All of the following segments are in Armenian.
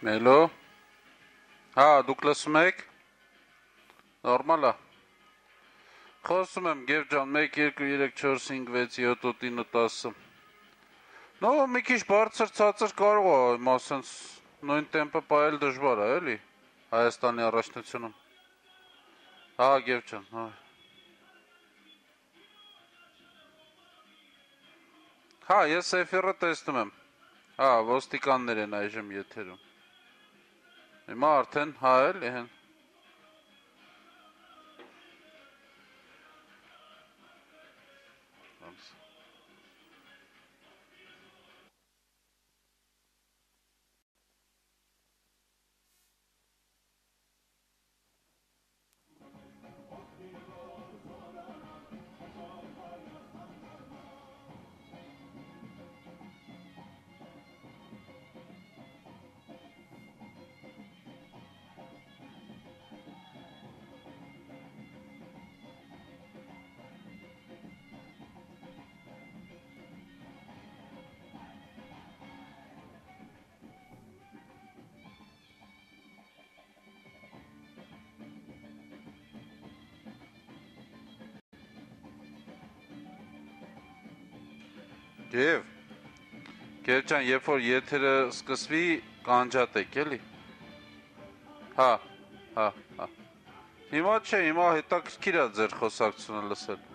Մելո, հա, դուք լսում եք, նորմալ է, խոսում եմ Գև ջան, 1, 2, 3, 4, 5, 6, 7, 8, 9, 10, նո, մի քիչ բարձր ցածր կարող է, հիմա ասենց նույն տեմպը պայել դժվար է, էլի, Հայաստանի առաջնությունում, հա, Գև ջան, հա, հա, ես էֆիրը տեսնում եմ, հա, ոստիկաններ են այժմ եթերում, հիմա արդեն, հա, էլի, հեն, Գև, Գև ջան, երբ որ եթերը սկսվի, կանջատեք, էլի, հա, հա, հա, հիմա չէ, հիմա հետաքրքիր է ձեր խոսակցությունը լսել,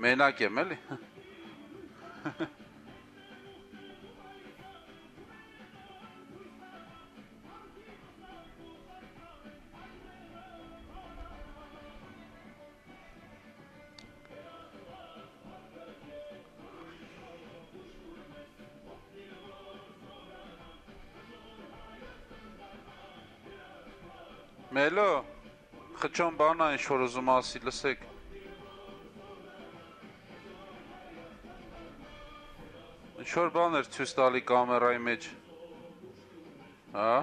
մենակ եմ, էլի, Մելո, խճոն բան է ինչ-որ ուզում ասի, լսեք, ինչ-որ բան էր ցույց տալի կամերայի մեջ, հա,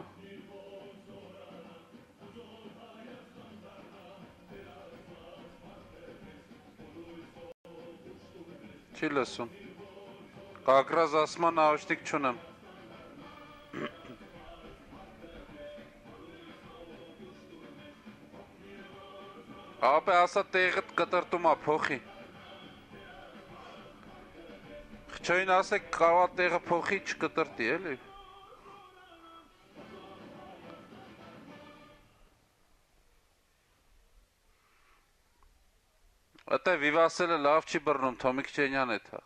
չի լսում, կակրազ ասման աղջտիկ չունեմ, ապե ասա տեղըտ կտրտում է փոխի, խճոին ասեք կարվա տեղը փոխի չկտրտի, էլի, Ատե վիվասելը լավ չի բռնում, Թոմիկ Չենյան էդ հա,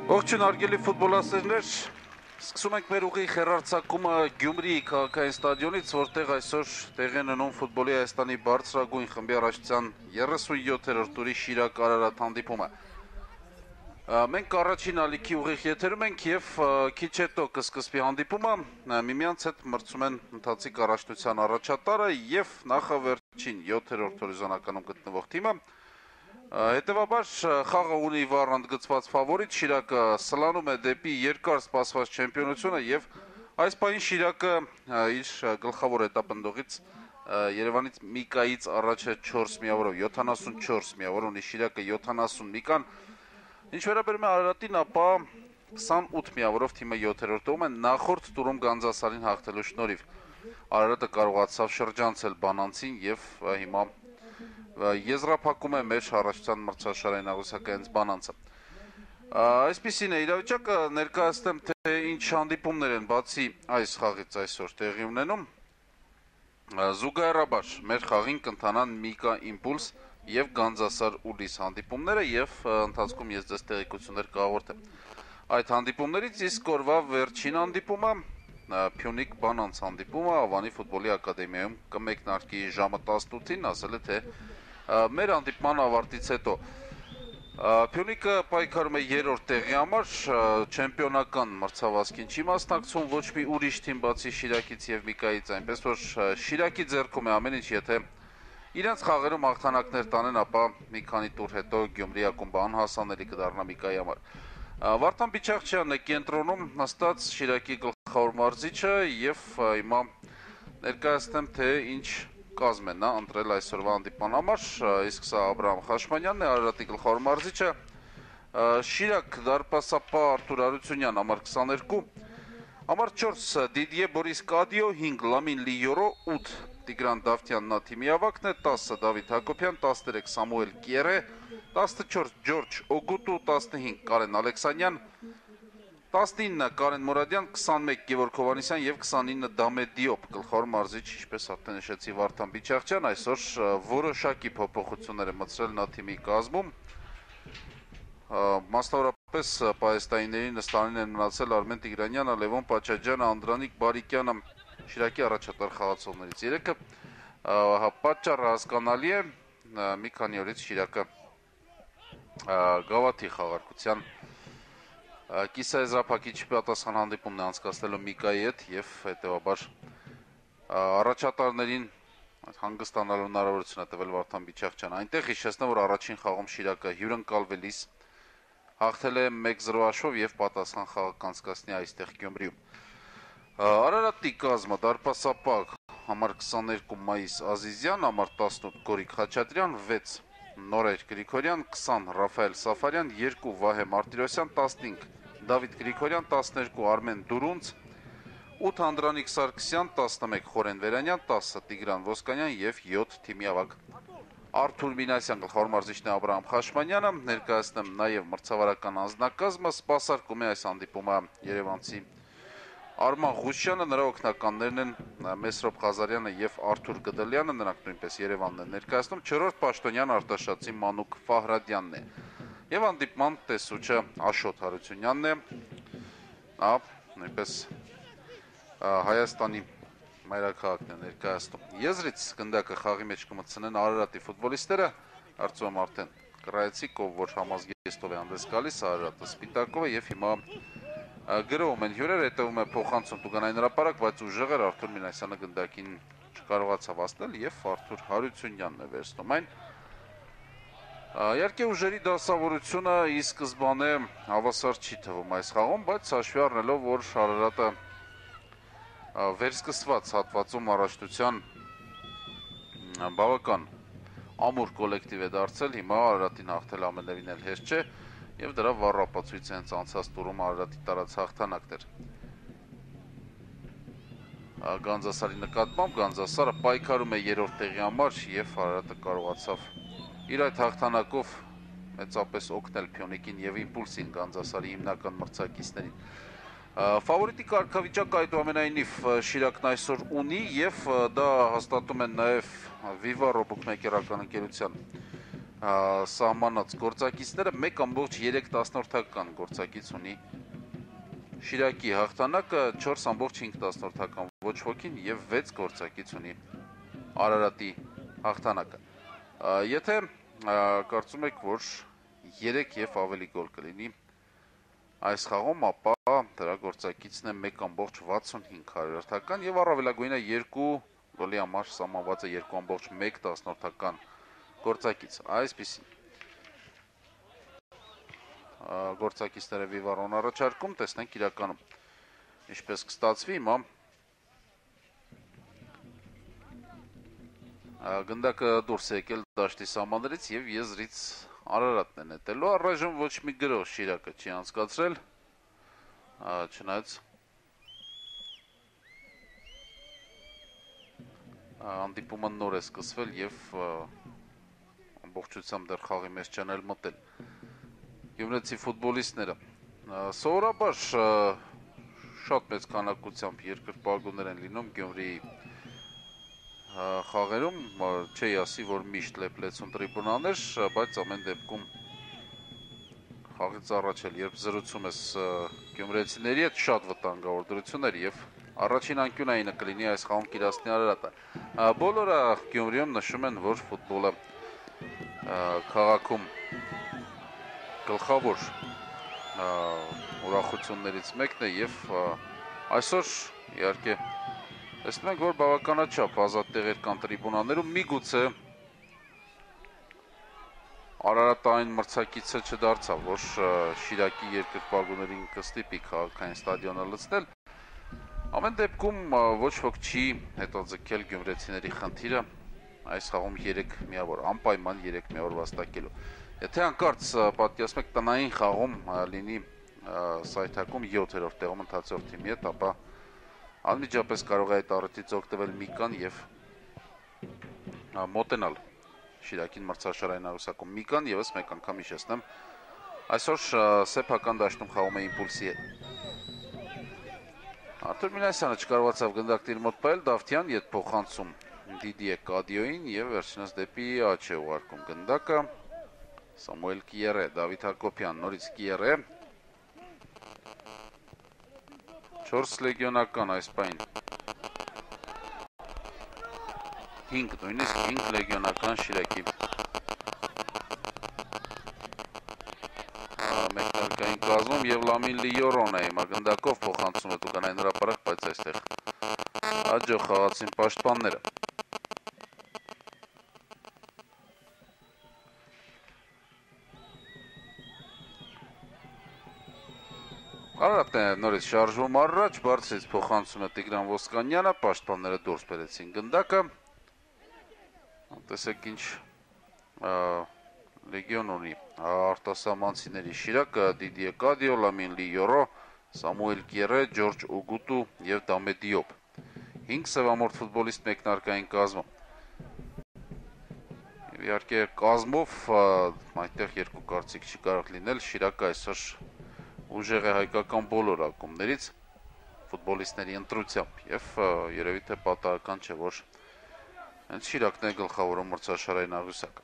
Ողջույն արգելի ֆուտբոլասերներ, սկսում ենք մեր ուղիղ հեռարձակումը Գյումրիի քաղաքային ստադիոնից, որտեղ այսօր տեղի են ունենում ֆուտբոլի Հայաստանի բարձրագույն խմբի առաջնության 37-րդ տուրի Շիրակ-Արարատ հանդիպումը։ Մենք առաջին ալիքի ուղիղ եթերում ենք եւ քիչ հետո կսկսվի հանդիպումը, միմյանց հետ մրցում են ընթացիկ առաջնության առաջատարը եւ նախավերջին 7-րդ հորիզոնականում գտնվող թիմը։ Հետևաբար խաղը ունի վառ ընդգծված ֆավորիտ, Շիրակը սլանում է դեպի երկար սպասված չեմպիոնությունը եւ այս պահին Շիրակը իր գլխավոր հետապնդողից Երևանից Միկայից առաջ է 4 միավորով, 74 միավոր ունի Շիրակը 70 Միկան։ Ինչ վերաբերում է Արարատին, ապա 28 միավորով թիմը 7-րդում է նախորդ տուրում Գանձասարին հաղթելու շնորհիվ։ Արարատը կարողացավ շրջանցել Բանանցին եւ հիմա եզրափակում է մեր առաջնության մրցաշարային աղյուսակայինց Բանանցը։ Այսպիսին է իրավիճակը, ներկայացնեմ թե ինչ հանդիպումներ են բացի այս խաղից այսօր տեղի ունենում։ Զուգահեռաբար մեր խաղին կընթանան Միկա Իմպուլս եւ Գանձասար Ուլիս հանդիպումները եւ ընթացքում ես ձեզ տեղեկություններ կհաղորդեմ։ Այդ հանդիպումներից իսկ օրվա վերջին հանդիպումը Փյունիկ Բանանց հանդիպումը Ավանի ֆուտբոլի ակադեմիայում կմեկնարկի ժամը 18-ին, ասել է թե մեր հանդիպման ավարտից հետո Փյունիկը պայքարում է երրորդ տեղի համար, չեմպիոնական մրցավազքին չի մասնակցում ոչ մի ուրիշ թիմ բացի Շիրակից եւ Միկայից, այնպես որ Շիրակի ձեռքում է ամեն ինչ, եթե իրենց խաղերում հաղթանակներ տանեն, ապա մի քանի տուր հետո Գյումրի ակումբը անհասանելի կդառնա Միկայի համար։ Վարդան Բիչաղչյանն է կենտրոնում նստած Շիրակի գլխավոր մարզիչը եւ հիմա ներկայացնեմ թե ինչ կազմ է նա ընտրել այսօրվա հանդիպման համար, իսկ սա Աբրահամ Խաշմանյանն է, Արարատի գլխավոր մարզիչը, Շիրակ դարպասապահ Արթուր Հարությունյան համար 22, համար 4 Դիդիե Բորիս Կադիո, 5 Լամին Լիյորո, 8 Տիգրան Դավթյան նա թիմի ավակն է, 10 Դավիթ Հակոբյան, 13 Սամուել Կիերե, 14 Ջորջ Օգուտու, 15 Կարեն Ալեքսանյան, 19 Կարեն Մուրադյան, 21 Գևորգ Հովհաննիսյան եւ 29 Դամե Դիոպ, գլխավոր մարզիչ, ինչպես արդեն նշեցի Վարդան Բիչաղչյան, այսօր որոշակի փոփոխություններ է մտցրել նա թիմի կազմում։ Մասնավորապես պահեստայինների նստանին են մնացել Արմեն Տիգրանյանը, Լևոն Պաչաջյանը, Անդրանիկ Բարիկյանը, Շիրակի առաջատար խաղացողներից 3-ը։ Պատճառը հասկանալի է, մի քանի օրից Շիրակը գավաթի խաղարկության կիսաեզրափակիչ պատասխան հանդիպումն է անցկացնելու Միկայի հետ եւ հետեւաբար առաջատարներին հանգստանալու հնարավորություն է տվել Վարդան Բիչաղչյանը։ Այնտեղ հիշեցնեմ, որ առաջին խաղում Շիրակը հյուրընկալվելիս հաղթել է 1-0 հաշվով եւ պատասխան խաղը կանցկացնի այստեղ Գյումրիում։ Արարատի կազմը դարպասապահ համար 22 Մայիս Ազիզյան, համար 18 Գորիկ Խաչատրյան, 6 Նորայր Գրիգորյան, 20 Ռաֆայել Սաֆարյան, 2 Վահե Մարտիրոսյան, 15 Դավիթ Գրիգորյան, 12 Արմեն Դուրունց, 8 Անդրանիկ Սարգսյան, 11 Խորեն Վերանյան, 10 Տիգրան Ոսկանյան եւ 7 թիմի ավակ Արթուր Մինասյան, գլխավոր մարզիչն է Աբրահամ Խաշմանյանը, ներկայացնեմ նաեւ մրցավարական անձնակազմը, սպասարկում է այս հանդիպումը երևանցի Արման Ղուշյանը, նրա օգնականներն են Մեսրոպ Ղազարյանը եւ Արթուր Գդելյանը, նրանք նույնպես Երևանն են ներկայացնում, 4-րդ պաշտոնյան Արտաշացի Մանուկ Ֆահրադյանն է։ Եվ հանդիպման տեսուչը Աշոտ Հարությունյանն է, նա նույնպես Հայաստանի մայրաքաղաքն է ներկայացնում։ Եզրից գնդակը խաղի մեջ կմտցնեն Արարատի ֆուտբոլիստները, կարծում եմ արդեն կռայեցիք, ով որ համազգեստով է հանդես գալիս, Արարատը Սպիտակով է եւ հիմա գրովում են հյուրեր, հետևում է փոխանցում Տուգանային հրապարակ, բայց ուժեղ էր Արթուր Մինասյանը գնդակին չկարողացավ հասնել եւ Արթուր Հարությունյանն է վերցնում այն։ Իհարկե ուժերի դասավորությունը ի սկզբանե հավասար չի թվում այս խաղում, բայց հաշվի առնելով, որ Արարատը վերսկսված հատվածում առաջնության բավական ամուր կոլեկտիվ է դարձել, հիմա Արարատին հաղթել ամենևին էլ հեշտ չէ եւ դրա վառ ապացույց է հենց անցած տուրում Արարատի տարած հաղթանակներ։ Գանձասարի նկատմամբ Գանձասարը պայքարում է երրորդ տեղի համար եւ Արարատը կարողացավ իր այդ հաղթանակով մեծապես օգնել Փյունիկին եւ Իմպուլսին Գանձասարի հիմնական մրցակիցներին։ Ֆավորիտի կարգավիճակը այդուամենայնիվ Շիրակն այսօր ունի եւ դա հաստատում են նաեւ Viva Robook մեկերական ընկերության սահմանած գործակիցները 1.3 գործակից ունի Շիրակի հաղթանակը 4.5 ոչ ոքին և 6 գործակից ունի Արարատի հաղթանակը։ Եթե կարծում եք, որ 3 և ավելի գոլ կլինի այս խաղում, ապա դրա գործակիցն է 1.65 հարյուրորդական և առավելագույնը 2 գոլի համար սահմանված է 2.1 գործակից։ Այսպիսին գործակիցները վիվարոն առաջարկում, տեսնենք իրականում ինչպես կստացվի հիմա։ Գնդակը դուրս է եկել դաշտի սահմաններից և եզրից Արարատն է նետելու, առայժմ ոչ մի գրող Շիրակը չի անցկացրել, չնայած հանդիպումը նոր է սկսվել և ամբողջությամբ դեռ խաղի մեջ չեն էլ մտել գյումրեցի ֆուտբոլիստները։ Սովորաբար շատ մեծ քանակությամբ երկրպագուներ են լինում Գյումրիի խաղերում, չի ասի, որ միշտ լեփ-լեցուն տրիբունաներ, բայց ամեն դեպքում խաղից առաջ էլ, երբ զրուցում ես գյումրեցիների հետ, շատ վտանգավոր դրություններ և առաջին անկյունայինը կլինի այս խաղում կիրացնի Արարատը։ Բոլորը Գյումրիում նշում են, որ ֆուտբոլը քաղաքում գլխավոր ուրախություններից մեկն է և այսօր իհարկե տեսնում ենք, որ բավականաչափ ազատ տեղեր կան տրիբունաներում, միգուցե Արարատը այն մրցակիցը չդարձավ, որ Շիրակի երկրպագուներին կստիպի քաղաքային ստադիոնը լցնել։ Ամեն դեպքում ոչ ոք չի հետաձգել գյումրեցիների խնդիրը այս խաղում 3 միավոր, անպայման 3 միավոր վաստակելու։ Եթե հանկարծ պատկերացնում եք տնային խաղում լինի սայթակում 7-րդ տեղում ընթացող թիմի հետ, ապա անմիջապես կարող է այդ առիթից օգտվել Միկան և մոտենալ Շիրակին մրցաշարային աղյուսակում։ Միկան ևս մեկ անգամ հիշեցնեմ, այսօր սեփական դաշտում խաղում է Իմպուլսի հետ։ Արթուր Մինասյանը չկարողացավ գնդակն իր մոտ պահել, Դավթյան ետ փոխանցում Դիդիե Կադիոյին և վերջինս դեպի աջ է ուղարկում գնդակը։ Սամուել Կիերե, Դավիթ Հակոբյան, նորից Կիերե 4 լեգիոնական այս պայն 5 նույնիսկ 5 լեգիոնական Շիրակի մեկնարկային կազմում և Լամին Լիորոն է հիմա գնդակով փոխանցում է տուկանային հրապարակ, բայց այստեղ աջող խաղացին պաշտպանները։ Արարատն է նորից շարժվում առաջ, բարձրից փոխանցում է Տիգրան Ոսկանյանը, պաշտպանները դուրս բերեցին գնդակը։ Տեսեք ինչ լեգիոն ունի արտասահմանցիների Շիրակը, Դիդիե Կադիո, Լամին Լիորո, Սամուել Կիերե, Ջորջ Ուգուտու և Դամե Դիոպ։ 5 սևամորթ ֆուտբոլիստ մեկնարկային կազմում։ Իհարկե կազմով այնտեղ երկու կարծիք չի կարող լինել, Շիրակը այսօր ուժեղ է հայկական բոլոր ակումբներից ֆուտբոլիստների ընտրությամբ և երևի թե պատահական չէ, որ հենց Շիրակն է գլխավորում մրցաշարային աղյուսակը։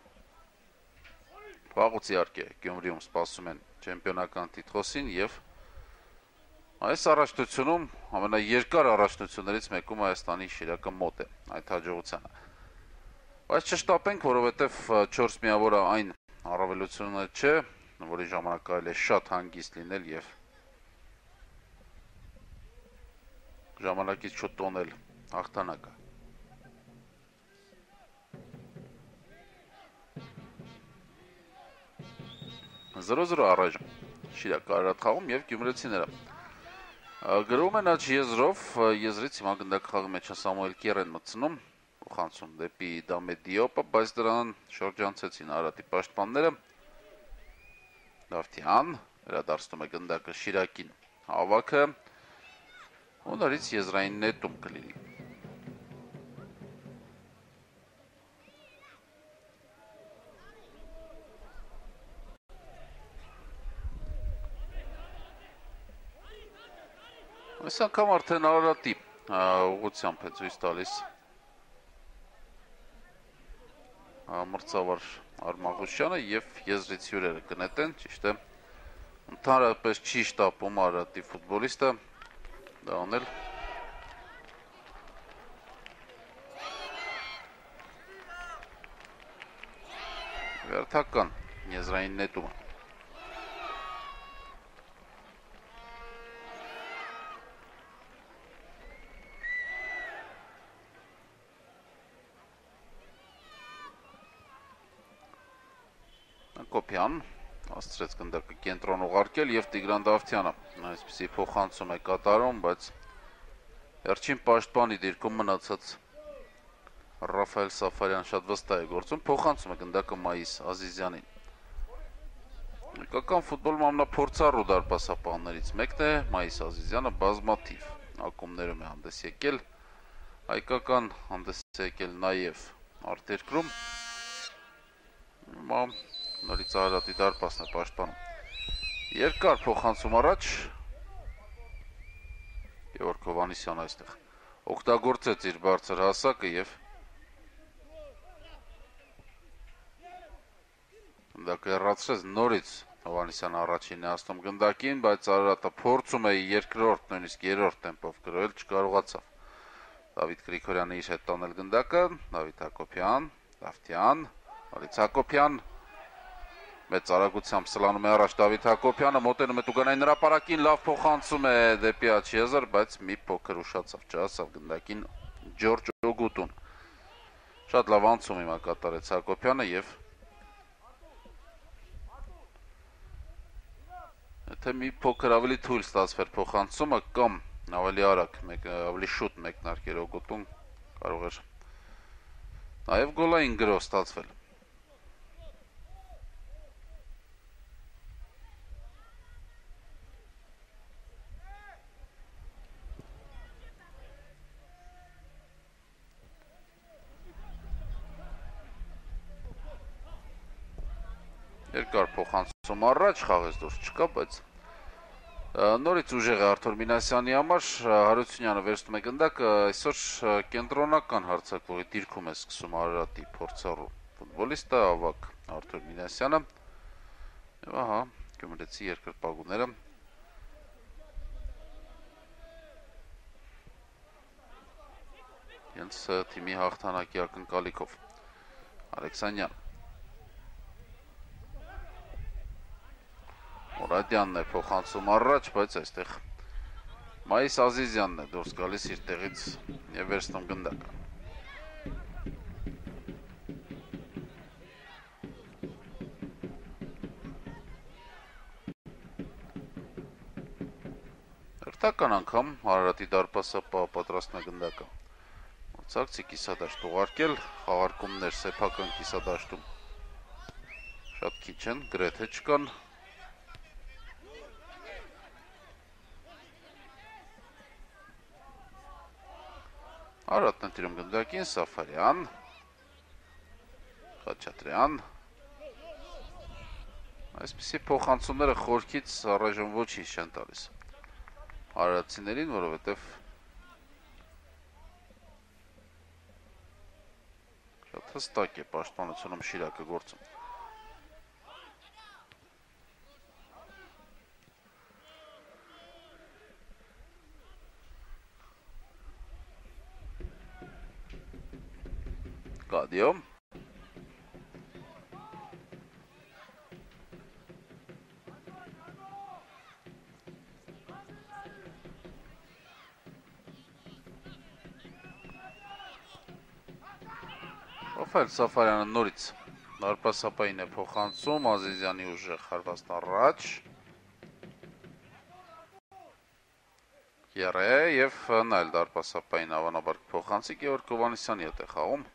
Վաղուց իհարկե Գյումրիում սպասում են չեմպիոնական տիտղոսին և այս առաջնությունում ամենաերկար առաջնություններից մեկում Հայաստանի Շիրակը մոտ է այդ հաջողությանը։ Բայց չշտապենք, որովհետև 4 միավորը այն առավելությունը չէ, որի ժամանակ կարելի է շատ հանգիստ լինել և ժամանակից շուտ տոնել հաղթանակը։ 0-0 առայժմ Շիրակ Արարատ խաղում և գյումրեցիները գրում են աջ եզրով, եզրից հիմա գնդակ խաղի մեջ է Սամուել Կիերեն մտցնում, փոխանցում դեպի Դամե Դիոպը, բայց դրան շրջանցեցին Արարատի պաշտպանները։ Դավթյան վերադարձնում է գնդակը Շիրակին, հավաքը ու նորից եզրային նետում կլինի։ Այս անգամ արդեն Արարատի ուղղությամբ է ցույց տալիս մրցավար Արմաղուշյանը և եզրից հյուրերը կնետեն, ճիշտ է, ընդհանրապես չի շտապում Արարատի ֆուտբոլիստը դա անել։ Վերթական եզրային նետումը։ Կոպյան աստրեց գնդակը կենտրոն ուղարկել և Տիգրան Դավթյանը այսպիսի փոխանցում է կատարում, բայց վերջին պաշտպանի դիրքում մնացած Ռաֆայել Սաֆարյան շատ վստահ է գործում, փոխանցում է գնդակը Մայիս Ազիզյանին։ Հայկական ֆուտբոլում ամենափորձառու դարպասապահներից մեկն է Մայիս Ազիզյանը, բազմաթիվ ակումբներում է հանդես եկել, հայկական հանդես է եկել նաև արտերկրում։ Նորից Արարատի դարպասն է պաշտպանում։ Երկար փոխանցում առաջ Գևորգ Հովհաննիսյանը այստեղ օգտագործեց իր բարձր հասակը և գնդակը հեռացրեց, նորից Հովհաննիսյանը առաջինն է հասնում գնդակին, բայց Արարատը փորձում է երկրորդ, նույնիսկ երրորդ տեմպով գրոհել, չկարողացավ։ Դավիթ Գրիգորյանը իր հետ տանել գնդակը, Դավիթ Հակոբյան, Դավթյան, նորից Հակոբյան, մեծ արագությամբ սլանում է առաջ Դավիթ Հակոբյանը, մոտենում է Տուգանային հրապարակին, լավ փոխանցում է դեպի աջ եզր, բայց մի փոքր ուշացավ, չհասավ գնդակին Ջորջ Օգուտուն։ Շատ լավ անցում հիմա կատարեց Հակոբյանը և եթե մի փոքր ավելի թույլ ստացվեր փոխանցումը կամ ավելի արագ, ավելի շուտ մեկնարկեր Օգուտուն, կարող էր նաև գոլային գրոհ ստացվել։ Երկար փոխանցում առաջ, խաղից դուրս չկա, բայց նորից ուժեղ է Արթուր Մինասյանի համար, Հարությունյանը վերցնում է գնդակը, այսօր կենտրոնական հարձակվողի դիրքում է սկսում Արարատի փորձառու ֆուտբոլիստը, ավագ Արթուր Մինասյանը, և ահա գյումրեցի երկրպագուները հենց թիմի հաղթանակի ակնկալիքով։ Ալեքսանյան Մուրադյանն է փոխանցում առաջ, բայց այստեղ Մայիս Ազիզյանն է դուրս գալիս իր տեղից և վերցնում գնդակը։ Հերթական անգամ Արարատի դարպասապահը պատրաստում է գնդակը մրցակցի կիսադաշտ ուղարկել, խաղարկումներ սեփական կիսադաշտում շատ քիչ են, գրեթե չկան։ Արարատն է տիրում գնդակին, Սաֆարյան, Խաչատրյան, այսպիսի փոխանցումները խորքից առայժմ ոչինչ չեն տալիս արարատցիներին, որովհետև շատ հստակ է պաշտպանությունում Շիրակը գործում։ Կադիո Ռաֆայել Սաֆարյանը նորից դարպասապահին է փոխանցում, Ազիզյանի ուժեղ հարվածն առաջ Եռե և նա էլ դարպասապահին հավանաբար փոխանցի Գևորգ Հովհաննիսյանի հետ է խաղում։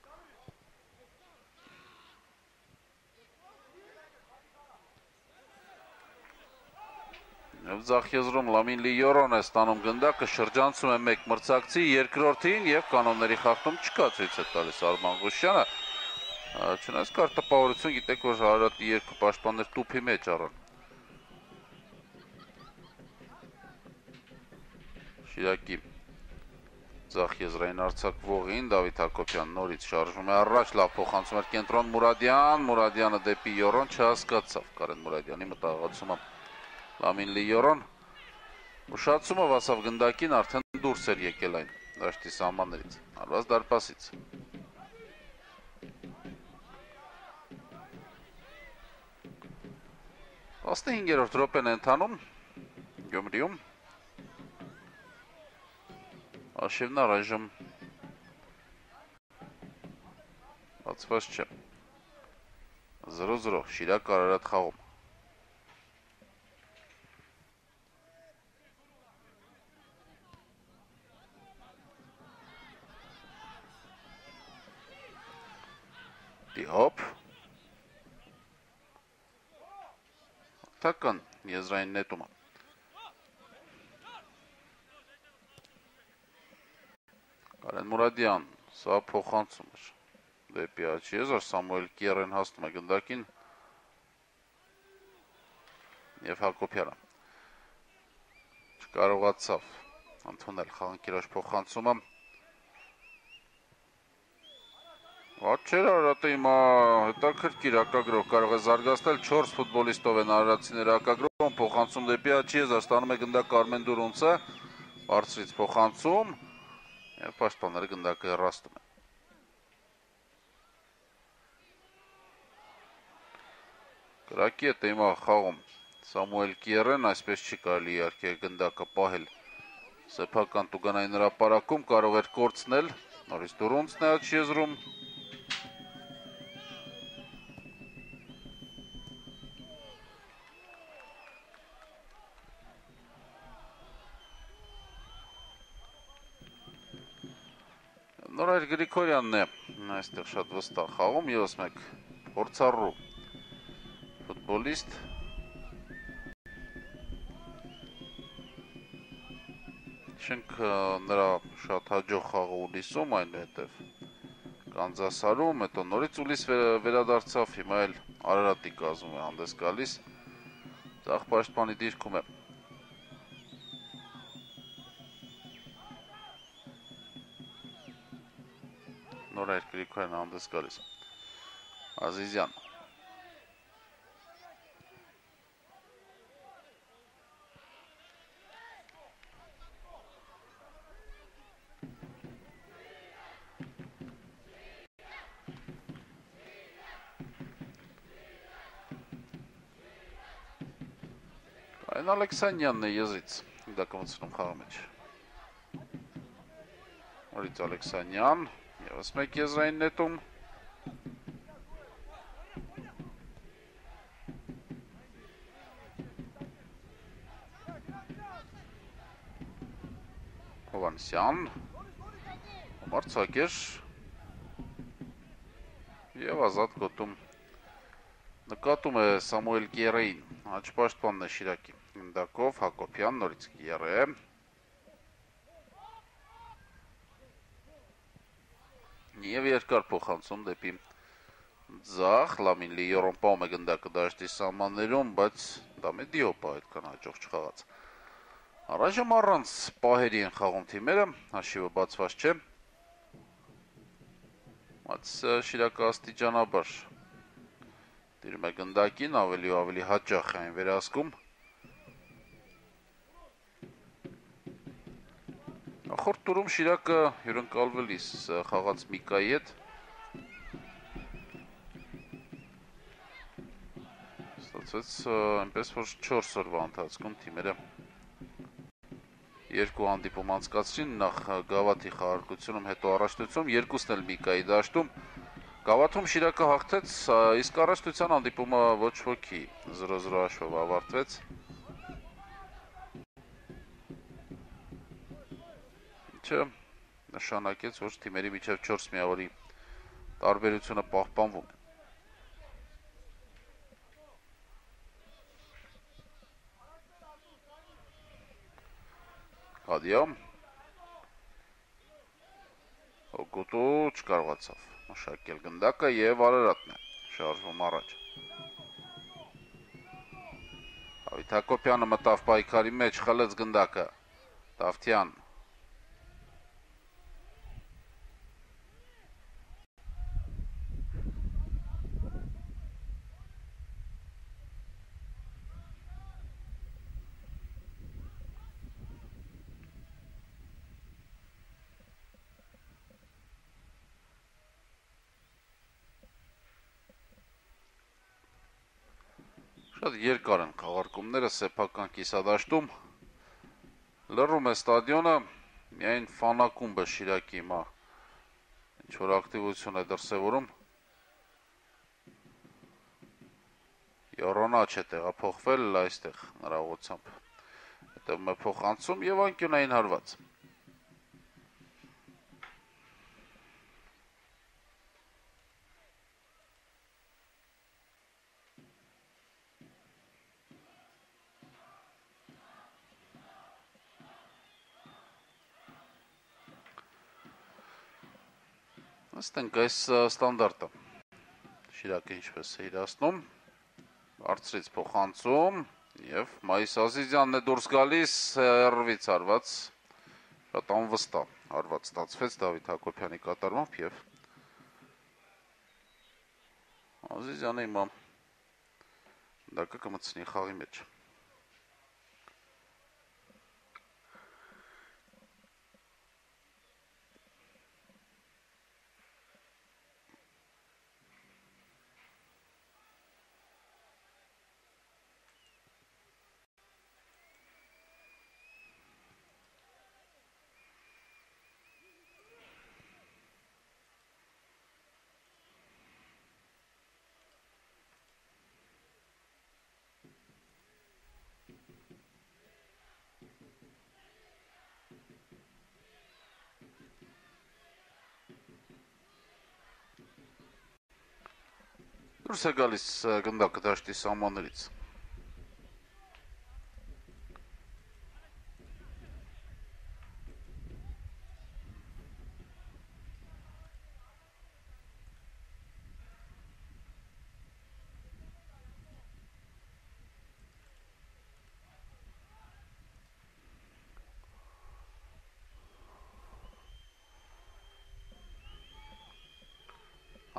Ձախ եզրում Լամին Լիյորոն է ստանում գնդակը, շրջանցում է մեկ մրցակցի, երկրորդին և կանոնների խախտում չկա, ցույց է տալիս Արմանգուշյանը։ Չնայած կար տպավորություն, գիտեք, որ Արարատի երկու պաշտպաններ տուփի մեջ առան։ Շիրակի Ձախ եզրային արձակվողին Դավիթ Հակոբյան նորից շարժվում է առաջ, լավ փոխանցում էր կենտրոն Մուրադյան, Մուրադյանը դեպի Յորոն, չհասկացավ Կարեն Մուրադյանի մտահղացումը Լամին Լի Յորոն, ուշացումը վասավ գնդակին, արդեն դուրս էր եկել այն դաշտի սահմաններից, արված դարպասից։ Տասնհինգերորդ րոպեն է ընթանում Գյումրիում, Աշևն առայժմ բացված չէ, 0-0 Շիրակ Արարատ խաղում։ Դիհոպ, թական եզրային նետումը։ Կարեն Մուրադյան, սա փոխանցում էր դեպի աչի եզր, Սամուել Կիերեն հասնում է գնդակին և Հակոբյանը չկարողացավ ընդունել խաղանկիրաշ փոխանցումը։ Ված չէր Արարատը հիմա հետաքրքիր հակագրով կարող է զարգացնել, 4 ֆուտբոլիստով են արարատցիները հակագրով, փոխանցում դեպի աչի եզր, ստանում է գնդակ Արմեն Դուրունցը, բարձրից փոխանցում և պաշտպանները գնդակը հեռացնում են։ Կրակի հետ է հիմա խաղում Սամուել Կիերեն, այսպես չի կարելի իհարկե գնդակը պահել սեփական տուգանային հրապարակում, կարող էր կորցնել, նորից Դուրունցն է աչի եզրում։ Նորայր Գրիգորյանն է այստեղ շատ վստահ խաղում, ևս մեկ փորձառու ֆուտբոլիստ։ Չենք նրա շատ հաջող խաղը ուլիսում, այնուհետև Կանզասարում, հետո նորից ուլիս վերադարձավ, հիմա էլ Արարատի կազմում է հանդես գալիս, ձախ պաշտպանի դիրքում է։ Նորայր Գրիգորյան հանդես գալիս։ Ազիզյան։ Այն Ալեքսանյանն է եզրից, գնդակը մտցնում խաղի մեջ։ Նորից Ալեքսանյան, ևս մեկ եզրային նետում։ Հովանեսյան, Մարցակեր և ազատ գոտում նկատում է Սամուել Կիերեին, աջ պաշտպանն է Շիրակի գնդակով, Հակոբյան, նորից Կիերե։ Եվ երկար փոխանցում դեպի ձախ, Լամին Լի Յորոն պահում է գնդակը դաշտի սահմաններում, բայց դա Դիհոպը այդքան հաջող չխաղաց։ Առայժմ առանց պահերի են խաղում թիմերը, հաշիվը բացված չէ։ Բայց Շիրակը աստիճանաբար դիրում է գնդակին, ավելի ու ավելի հաճախ է այն վերահսկում։ Նախորդ տուրում Շիրակը հյուրընկալվելիս խաղաց Միկայի հետ ստացվեց այնպես, որ 4 օրվա ընթացքում թիմերը երկու հանդիպում անցկացրին, նախ Գավաթի խաղարկությունում, հետո առաջնությունում, երկուսն էլ Միկայի դաշտում։ Գավաթում Շիրակը հաղթեց, իսկ առաջնության հանդիպումը ոչ ոքի 0-0 հաշվով ավարտվեց։ Ինչը նշանակեց, որ թիմերի միջև 4 միավորի տարբերությունը պահպանվում է։ Հադիա Հոգոտու չկարողացավ մշակել գնդակը և Արարատն է շարժվում առաջ։ Դավիթ Հակոբյանը մտավ պայքարի մեջ, խլեց գնդակը, Դավթյան Շատ երկար են խաղարկումները սեփական կիսադաշտում։ Լռում է ստադիոնը, միայն ֆանակումբը Շիրակի հիմա ինչ-որ ակտիվություն է դրսևորում։ Յորոնաչ է տեղափոխվել այստեղ նրա ուղղությամբ։ Հետևում է փոխանցում եւ անկյունային հարված։ Ըստ ենք այս ստանդարտը Շիրակը ինչպես է իրացնում, բարձրից փոխանցում եւ Մայիս Ազիզյանն է դուրս գալիս հեռվից հարված, շատ անվստահ հարված ստացվեց Դավիթ Հակոբյանի կատարմամբ եւ Ազիզյանը հիմա դակը կմտցնի խաղի մեջ։ Դուրս է գալիս գնդակը դաշտի սահմաններից։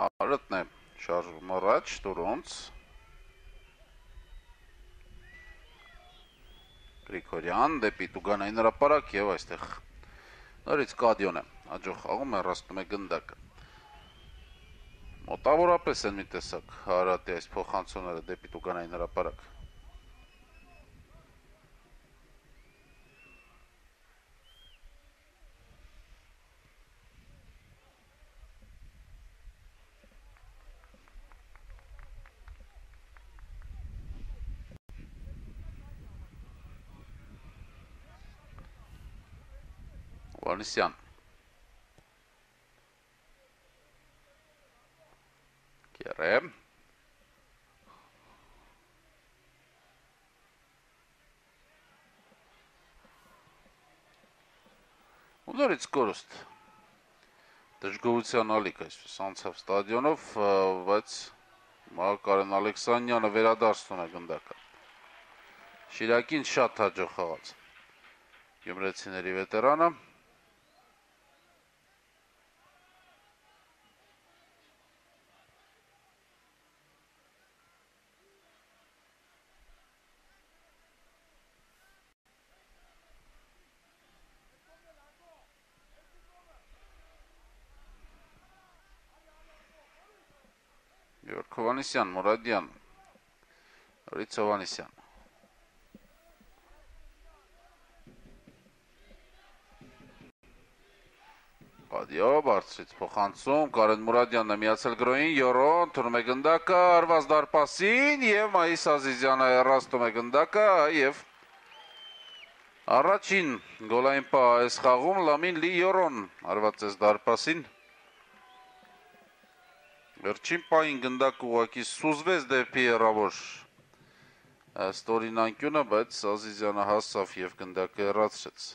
Արըտն է շարժվում առաջ, Տուրոնց Գրիգորյան դեպի Տուգանային հրապարակ եւ այստեղ նորից Կադիոն է հաջող խաղում հեռացնում է գնդակը։ Մոտավորապես են մի տեսակ Հարատի այս փոխանցումները դեպի Տուգանային հրապարակ։ Վանիսյան Կերը ու նորից կորուստ դժգոհության ալիք այսպես անցավ ստադիոնով, բայց Կարեն Ալեքսանյանը վերադարձնում է գնդակը։ Շիրակին շատ հաջող խաղաց գյումրեցիների վետերանը։ Յորք Հովանեսյան, Մուրադյան, Նորից Հովանեսյան։ Կադիո, բարձրից փոխանցում, Կարեն Մուրադյանն է միացել գրոյին, Յորոն, թուրում է գնդակը, արված դարպասին եւ Մայիս Ազիզյանը հեռացնում է գնդակը եւ առաջին գոլային պահ այս խաղում Լամին Լի Յորոն արված է դարպասին։ Վերջին պահին գնդակը ուղղակի սուզվեց դեպի հեռավոր ստորին անկյունը, բայց Ազիզյանը հասավ եւ գնդակը հեռացրեց։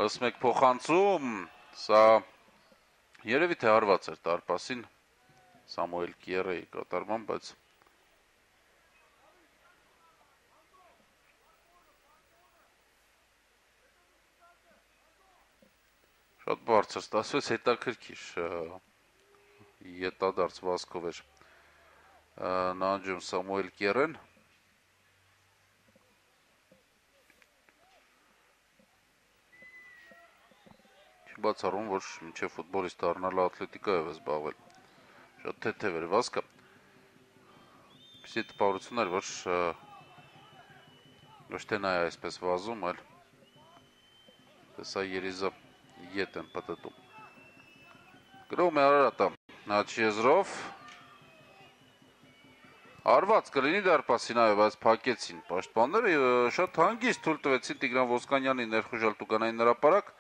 Ըստ մեկ փոխանցում, սա երևի թե հարված էր դարպասին Սամուել Կիերեի կատարմամբ, բայց շատ բարձր ստացվեց, հետաքրքիր ետադարձ վազքով էր նանջում Սամուել Կիերեն։ Բացառում, որ մինչև ֆուտբոլիստ դառնալը ատլետիկայով է զբաղվել։ Շատ թեթև էր վազքը։ Պիսի տպավորություն էր, որ ոչ թե նա է այսպես վազում, այլ տեսա երիզը ետ են պտտում։ Գրում է Արարատը, Նաչիեզրով, արված կլինի դարպասին, այո, բայց փակեցին պաշտպանները, շատ հանգիստ թույլ տվեցին Տիգրան Ոսկանյանի ներխուժալ տուգանային հրապարակ,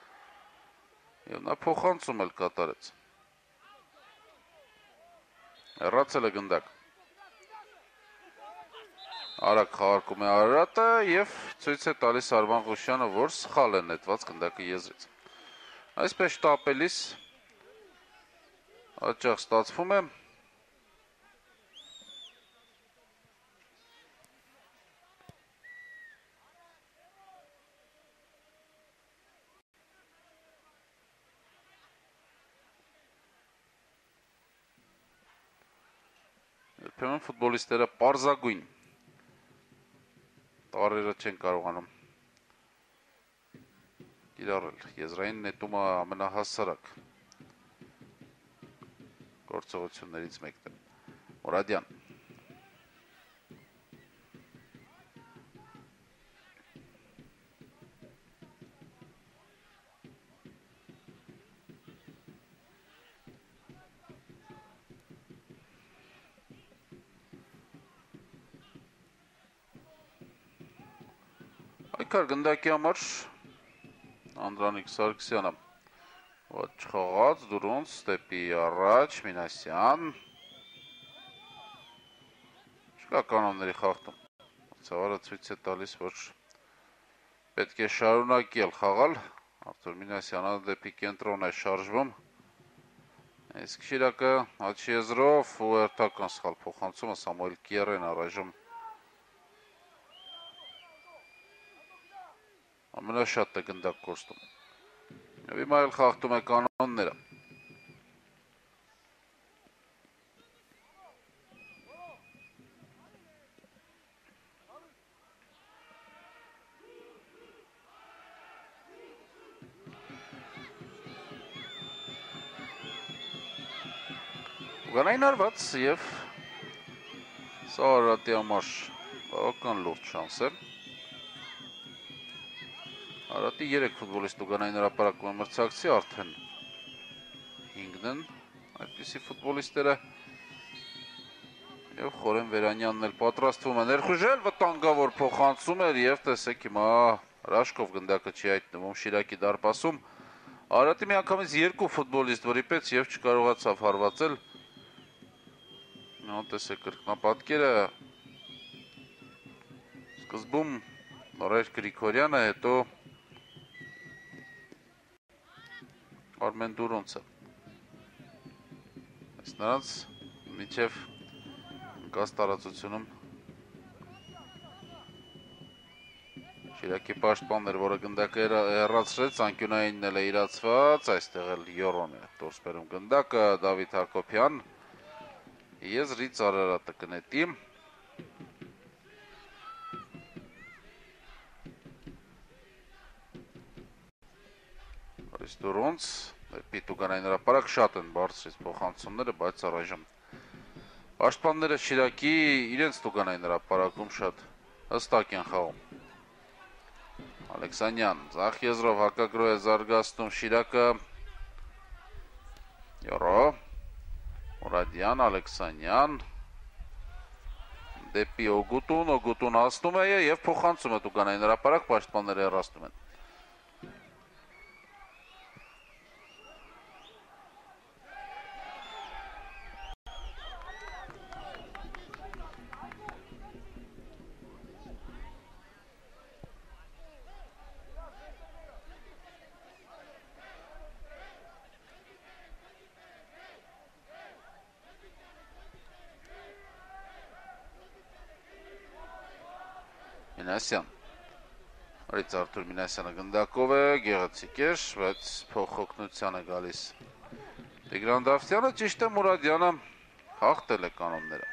եւ նա փոխանցում էլ կատարեց։ Հեռացել է գնդակ։ Արագ խաղարկում է Արարատը եւ ցույց է տալիս Արման Ղուշյանը, որ սխալ է նետված գնդակը եզրից։ Այսպես շտապելիս հաճախ ստացվում է երբեմն ֆուտբոլիստները պարզագույն տարերը չեն կարողանում կիրառել։ Եզրային նետումը ամենահասարակ գործողություններից մեկն է։ Մուրադյան։ Այքար գնդակի համար Անդրանիկ Սարգսյանը ոչ խաղաց, դուրունց, դեպի առաջ, Մինասյան չկա կանոնների խախտում։ Ցավարը ցույց է տալիս, որ պետք է շարունակել խաղալ, Արթուր Մինասյանը դեպի կենտրոն է շարժվում, իսկ Շիրակը Աչիեզրով ու հերթական սխալ փոխանցումը Սամուել Կիերեն առայժմ ամենաշատն է գնդակ կորստում։ Եվ հիմա էլ խախտում է կանոնները։ Ուգանային արված եւ սա Արարատի համար բավական լուրջ շանս է։ Արարատի 3 ֆուտբոլիստ ուգանային հրապարակում է մրցակցի, արդեն 5-ն են այդպիսի ֆուտբոլիստները եւ Խորեն Վերանյանն էլ պատրաստվում է ներխուժել, վտանգավոր փոխանցում էր եւ տեսեք հիմա Ռաշկով գնդակը չի հայտնվում Շիրակի դարպասում։ Արարատի միանգամից 2 ֆուտբոլիստ վրիպեց եւ չկարողացավ հարվածել։ Նա տեսեք կրկնապատկերը սկզբում Նորայր Գրիգորյանը, հետո Արմեն Դուրոնցը։ Այս նրանց միջև գազ տարածությունում Շիրակի պաշտպանն էր, որը գնդակը հեռացրեց, անկյունայինն էլ է իրացված, այստեղ էլ Յորոն է դուրս բերում գնդակը, Դավիթ Հակոբյան, եզրից Արարատը կնետի։ Բարիս Դուրոնց, պիտուգանային հրապարակ շատ են բարձրից փոխանցումները, բայց առայժմ պաշտպանները Շիրակի իրենց տուգանային հրապարակում շատ հստակ են խաղում։ Ալեքսանյան, ձախ եզրով հակագրո է զարգացնում Շիրակը, Յորո, Մուրադյան, Ալեքսանյան, դեպի Օգուտուն հասնում է եւ փոխանցում է տուգանային հրապարակ, պաշտպանները հեռացնում են։ Մինասյան, Արից Արթուր Մինասյանը գնդակով է, գեղեցիկ էր, բայց փոխօգնության է գալիս Տիգրան Դավթյանը, ճիշտ է Մուրադյանը խախտել է կանոնները։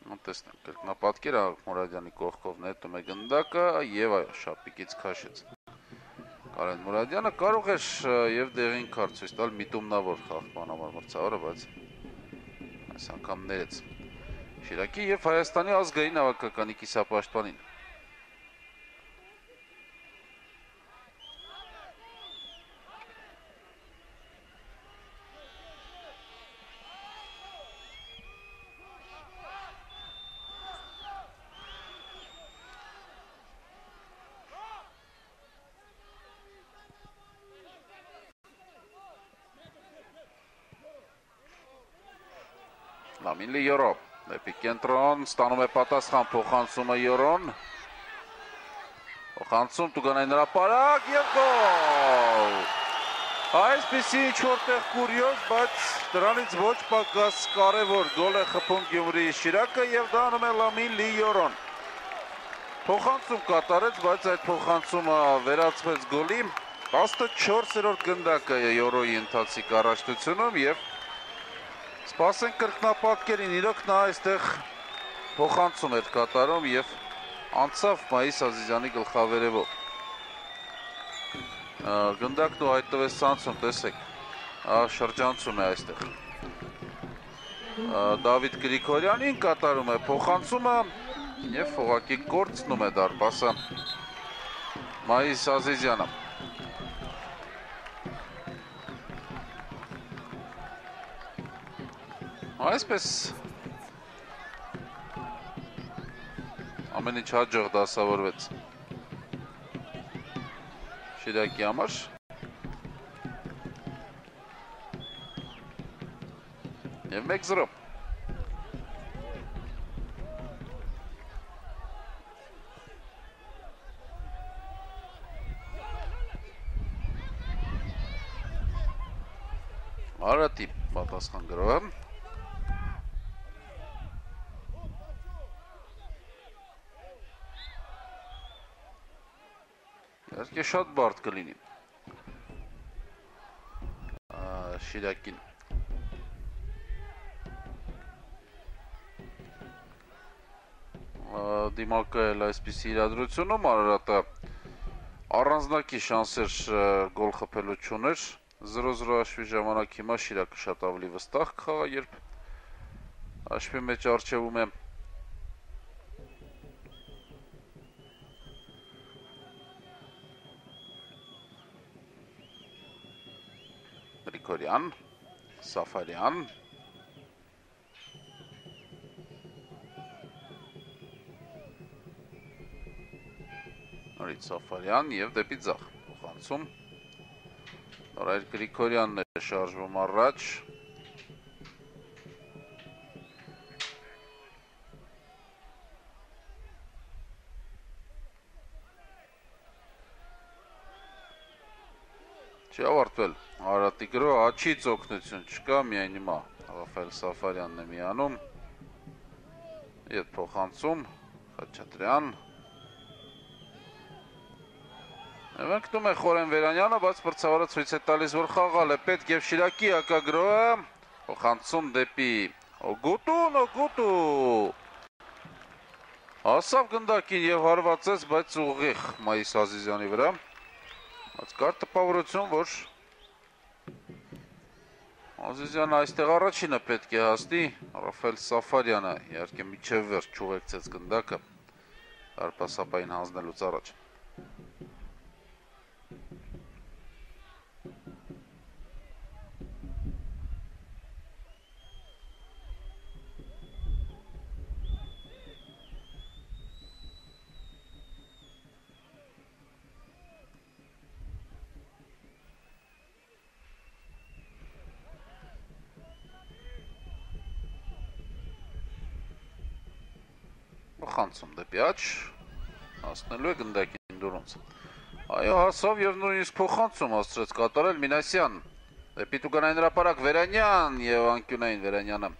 Տեսնենք, կրկնապատկեր Մուրադյանի կողքով նետում է գնդակը եւ այո, շապիկից քաշեց։ Կարեն Մուրադյանը կարող էր եւ դեղին քարտ ցույց տալ միտումնավոր խաղման համար մրցավարը, բայց այս անգամ ներեց Շիրակի եւ Հայաստանի ազգային հավաքականի կիսապաշտպանին։ Լամին Լիորո, դեպի կենտրոն, ստանում է պատասխան փոխանցումը Յորոն։ Փոխանցում Տուգանային հրապարակ եւ գոլ։ Այսպիսի ինչ-որտեղ կուրիոզ, բայց դրանից ոչ պակաս կարևոր գոլ է խփում Գյումրիի Շիրակը եւ դա անում է Լամին Լիորոն։ Փոխանցում կատարեց, բայց այդ փոխանցումը վերածվեց գոլի։ 14-րդ գնդակը է Յորոյի ընթացիկ առաջնությունում եւ սպասենք կրկնապատկերին, իրոք նա այստեղ փոխանցում էր կատարում եւ անցավ Մայիս Ազիզյանի գլխավերևով։ Գնդակն ու հայտնվեց ցանցում, տեսեք, շրջանցում է այստեղ։ Դավիթ Գրիգորյանին կատարում է փոխանցումը եւ ուղղակի կորցնում է դարպասը Մայիս Ազիզյանը։ Այսպես ամեն ինչ հաջող դասավորվեց Շիրակի համար։ Եվ 1-0։ Արատի պատասխան գրողը։ Իհարկե շատ բարդ կլինի Շիրակին։ Դիմակը էլ այսպիսի իրադրությունում Արարատը առանձնակի շանսեր գոլ խփելու չուներ 0-0 հաշվի ժամանակ հիմա Շիրակը շատ ավելի վստահ կխաղա, երբ հաշվի մեջ առջևում է Գրիգորյան, Սաֆարյան, նորից Սաֆարյան եւ դեպի ձախ փոխանցում։ Նորայր Գրիգորյանն է շարժվում առաջ։ Չի ավարտվել Արարատի գրո, աչից օգնություն չկա, միայն հիմա Ռաֆայել Սաֆարյանն է միանում։ Ետ փոխանցում, Խաչատրյան։ Եվ ընկնում է Խորեն Վերանյանը, բայց մրցավարը ցույց է տալիս, որ խաղալ է պետք եւ Շիրակի հակագրոհը փոխանցում դեպի Օգուտու։ Հասավ գնդակին եւ հարվածեց, բայց ուղիղ Մայիս Ազիզյանի վրա։ Բայց կար տպավորություն, որ Ազիզյանը այստեղ առաջինը պետք է հասնի, Ռաֆայել Սաֆարյանը իհարկե միջև վերջ չուղեկցեց գնդակը դարպասապային հանձնելուց առաջ։ Փոխանցում դեպի աջ, հասնելու է գնդակին դուրունց։ Այո, հասավ եւ նույնիսկ փոխանցում հասցրեց կատարել Մինասյան։ Դեպի Տուգանային հրապարակ Վերանյան եւ անկյունային Վերանյանը։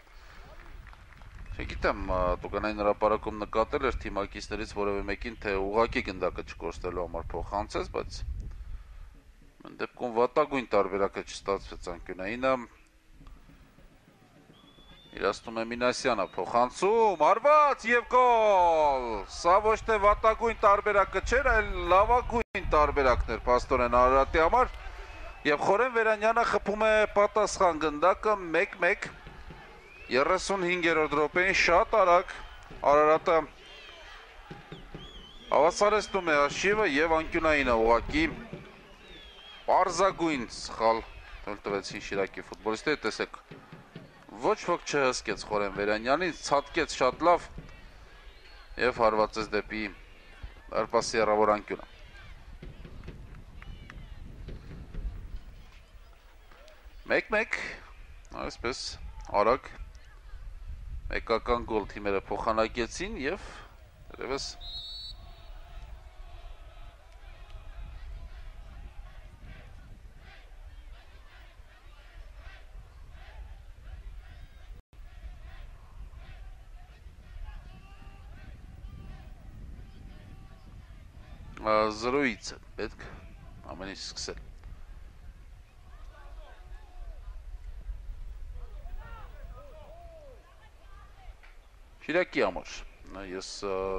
Չգիտեմ, Տուգանային հրապարակում նկատել էր թիմակիցներից որևէ մեկին, թե ուղակի գնդակը չկորցնելու համար փոխանցեց, բայց մեն դեպքում վատագույն տարբերակը չստացվեց անկյունայինը։ Իրաստում է Մինասյանը, փոխանցում, արված և գոլ, սա ոչ թե վատագույն տարբերակը չէր, այլ լավագույն տարբերակն էր Պաստորեն Արարատի համար, և Խորեն Վերանյանը խփում է պատասխան գնդակը 1-1, 35-րդ րոպեին շատ արագ Արարատը հավասարեցնում է հաշիվը և անկյունայինը ուղղակի պարզագույն սխալ թույլ տվեցին Շիրակի ֆուտբոլիստները, տեսեք, ոչ ոք չհսկեց Խորեն Վերանյանին, ցատկեց շատ լավ և հարվածեց դեպի դարպասի հեռավոր անկյունը։ Մեկ-մեկ, այսպես արագ մեկական գոլ թիմերը փոխանակեցին և երևս զրոյից է պետք ամեն ինչ սկսել։ Շիրակի համար, ես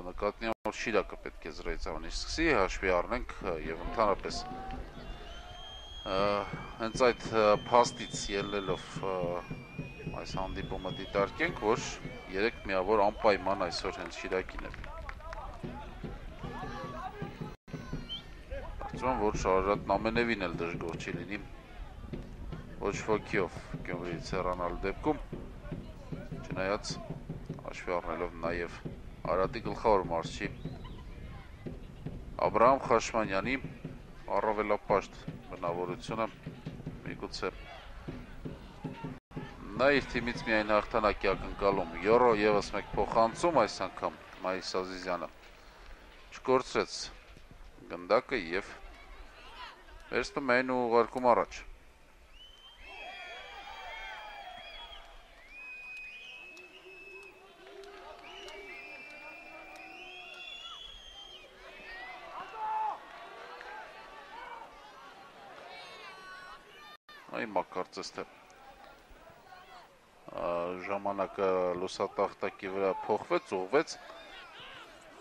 նկատի եմ, որ Շիրակը պետք է զրոյից ամեն ինչ սկսի, հաշվի առնենք և ընդհանրապես հենց այդ փաստից ելնելով այս հանդիպումը դիտարկենք, որ 3 միավոր անպայման այսօր հենց Շիրակին է։ Կարծում որ Արարատն ամենևին էլ դժգոհ չի լինի ոչ ոքիով Գյումրիից հեռանալու դեպքում, չնայած հաշվի առնելով նաև Արարատի գլխավոր մարզչի Աբրահամ Խաշմանյանի առավելապաշտ բնավորությունը, միգուցե նա իր թիմից միայն հաղթանակի ակնկալում, յորո ևս մեկ փոխանցում այս անգամ Մայիս Ազիզյանը չկորցրեց գնդակը և վերցնում այն ու ուղարկում առաջ։ Հիմա կարծես թե ժամանակը լուսատախտակի վրա փոխվեց, ուղղվեց,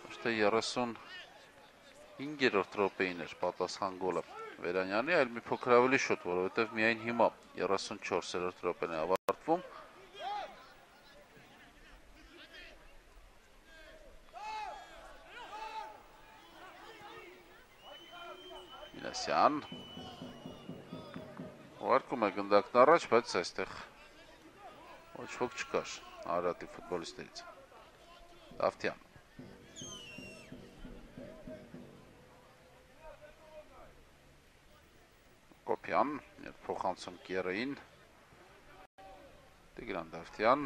ոչ թե 35-րդ րոպեին էր պատասխան գոլը Վերանյանի, այլ մի փոքր ավելի շուտ, որովհետև միայն հիմա 34-րդ րոպեն է ավարտվում։ Մինասյան ուղարկում է գնդակն առաջ, բայց այստեղ ոչ ոք չկար Արարատի ֆուտբոլիստներից։ Դավթյան Կոպյան, փոխանցում Կիերային, Տիգրան Դավթյան,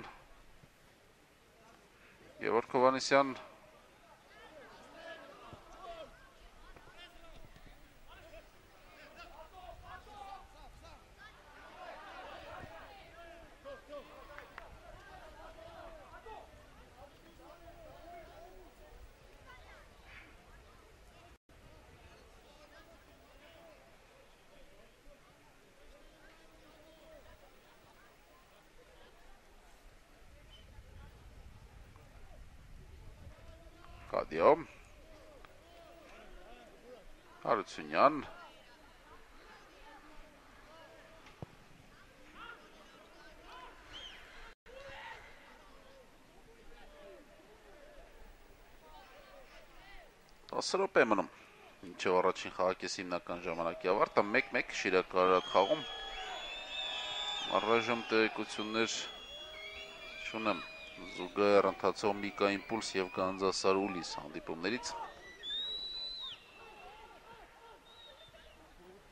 Գևորգ Հովհաննիսյան, Կադիո, Հարությունյան, րոպե մնում, ինչով առաջին խաղակեսի հիմնական ժամանակի ավարտը, 1-1 Շիրակ Արարատ խաղում, առայժմ տեղեկություններ չունեմ զուգահեռ ընթացող Միկա Իմպուլս և Գանձասար Ուլիս հանդիպումներից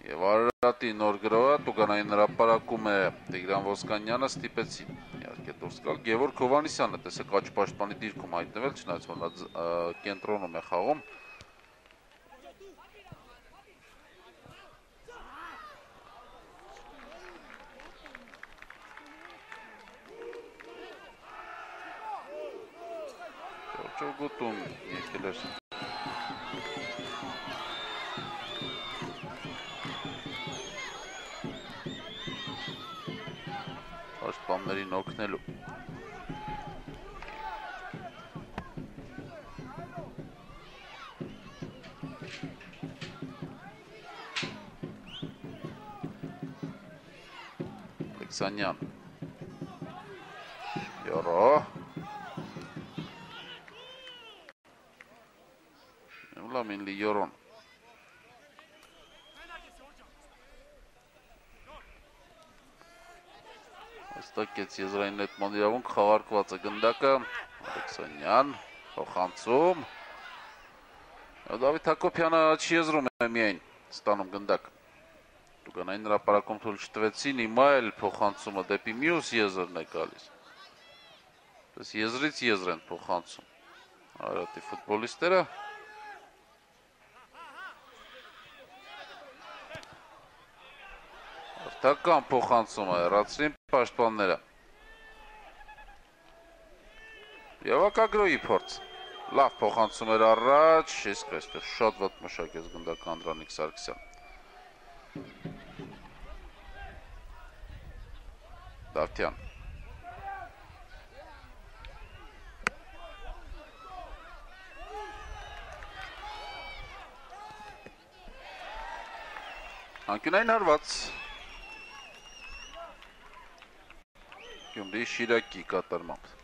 և Արարատի նոր գրողը Տուգանային հրապարակում է Տիգրան Ոսկանյանը ստիպեցին իհարկե դուրս գալ Գևորգ Հովհաննիսյանը, տեսեք աջ պաշտպանի դիրքում հայտնվել, չնայած որ նա կենտրոնում է խաղում Ճոգոտուն եկել էր պաշտպաններին օգնելու Ալեքսանյան Յորո Լամին լի Յորոն Այստակեց եզրային նետման իրավունք խաղարկված է գնդակը Ալեքսանյան փոխանցում Դավիթ Հակոբյանը չի եզրում է միայն ստանում գնդակ Տուգանային հրապարակում թույլ չտվեցին հիմա էլ փոխանցումը դեպի մյուս եզրն է գալիս Պես եզրից եզր են փոխանցում Արարատի ֆուտբոլիստները Արդական փոխանցում է, հեռացրին պաշտպանները Եվ ակագրոյի փորձ Լավ փոխանցում էր առաջ, իսկ այստեղ շատ վատ մշակեց գնդակը Անդրանիկ Սարգսյան Դավթյան Անկյունային հարված Գյումրի Շիրակի կատարմամբ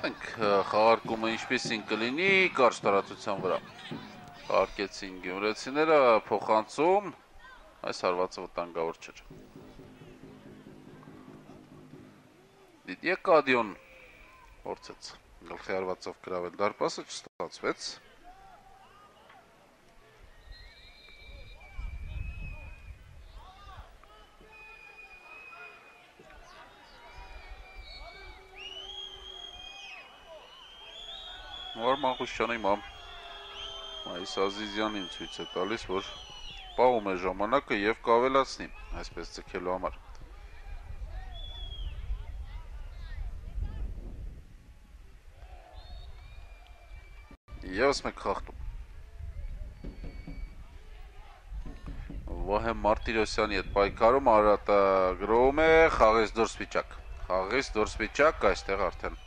Ասենք խաղարկումը ինչպեսին կլինի կարճ տարածության վրա Խաղարկեցին գյումրեցիները փոխանցում Այս հարվածը վտանգավոր չէր Դիդիե Կադիոն փորձեց գլխի հարվածով գրավել դարպասը չստացվեց Արման Խուշյանը հիմա Մայիս Ազիզյանին ցույց է տալիս, որ պահում է ժամանակը եւ կավելացնի այսպես ձգելու համար Եվս մեկ խախտում Վահե Մարտիրոսյանի հետ պայքարում Արարատը գրովում է խաղից դուրս վիճակ այստեղ արդեն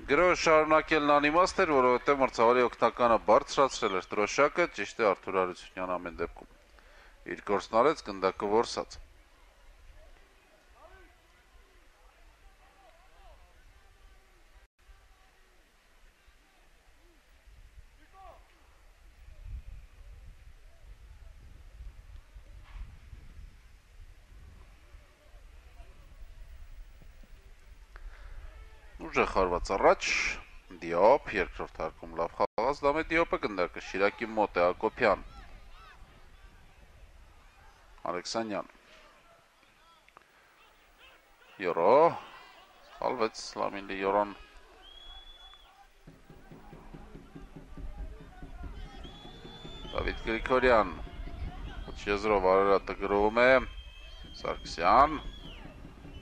Գրոհը շարունակելն անիմաստ էր, որովհետև մրցավարի օգնականը բարձրացրել էր տրոշակը, ճիշտ է Արթուր Հարությունյանը ամեն դեպքում իր գործն արեց գնդակը որսած Ուժեղ հարված առաջ Դիոպ, երկրորդ հարկում լավ խաղաց, դամ է Դիոպը գնդակը, Շիրակի մոտ է Հակոբյան Ալեքսանյան Յորո, հալվեց Լամինլի Յորոն Դավիթ Գրիգորյան Եզրով Արարատը գրովում է Սարգսյան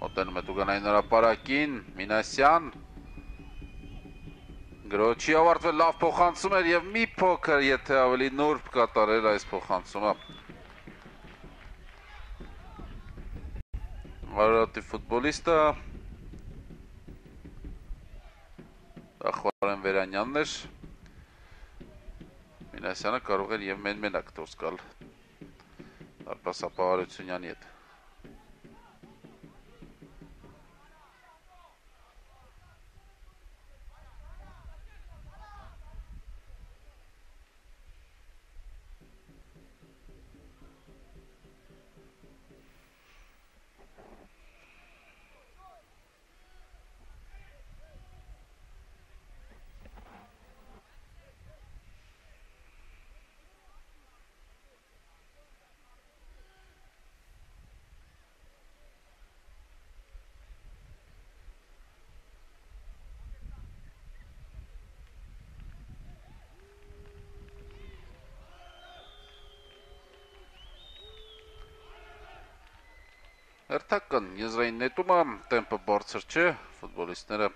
Մոտենում է Տուգանային հրապարակին, Մինասյան Գրոհը չի ավարտվել, լավ փոխանցում էր եւ մի փոքր, եթե ավելի նուրբ կատարել այս փոխանցումը Արարատի ֆուտբոլիստը Ախվարեն Վերանյանն էր Մինասյանը կարող էր եւ մենակ դուրս գալ Դարպասապահ Հարությունյանի հետ Հերթական եզրային նետումը տեմպը բարձր չէ, ֆուտբոլիստները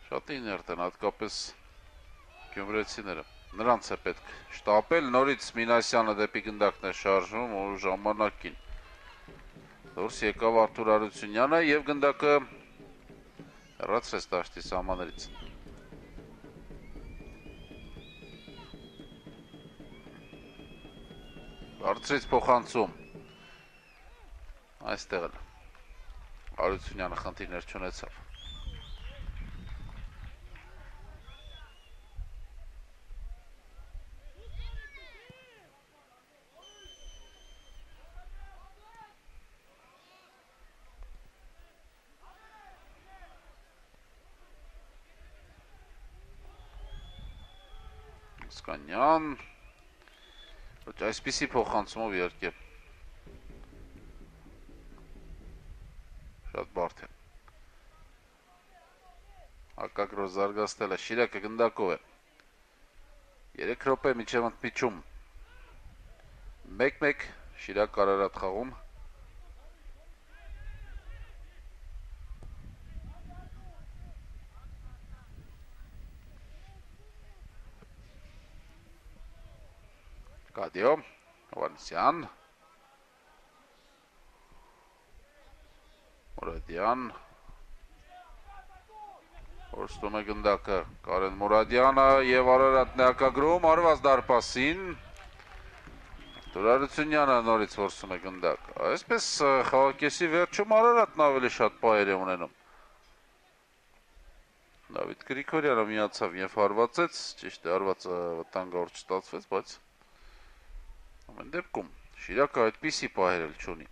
շատ իներտ են հատկապես Գյումրեցիները։ Նրանց է պետք շտապել, նորից Մինասյանը դեպի գնդակն է շարժում ու ժամանակին։ Դուրս եկավ Արթուր Արությունյանը եւ գնդակը հեռացրեց դաշտի սահմաններից։ Բարձրից փոխանցում։ Այստեղ էլ Արությունյանը խնդիրներ չունեցավ։ Սկանյան, ոչ այսպիսի փոխանցումով իհարկե շատ բարդ է։ Հակակրոս զարգացնել է, Շիրակը գնդակով է։ 3 րոպե մինչև ընդմիջում։ 1-1 Շիրակ Արարատ խաղում։ Կադիո, Հովանեսյան, Մուրադյան, որստում է գնդակը Կարեն Մուրադյանը և Արարատն է հակագրում, արված դարպասին, Արությունյանը նորից որսում է գնդակ։ Այսպես խաղակեսի վերջում Արարատն ավելի շատ պայեր է ունենում։ Դավիթ Գրիգորյանը միացավ և հարվածեց, ճիշտ է հարվածը վտանգավոր չստացվեց, բայց ամեն դեպքում Շիրակը այդպիսի պահեր էլ չունի։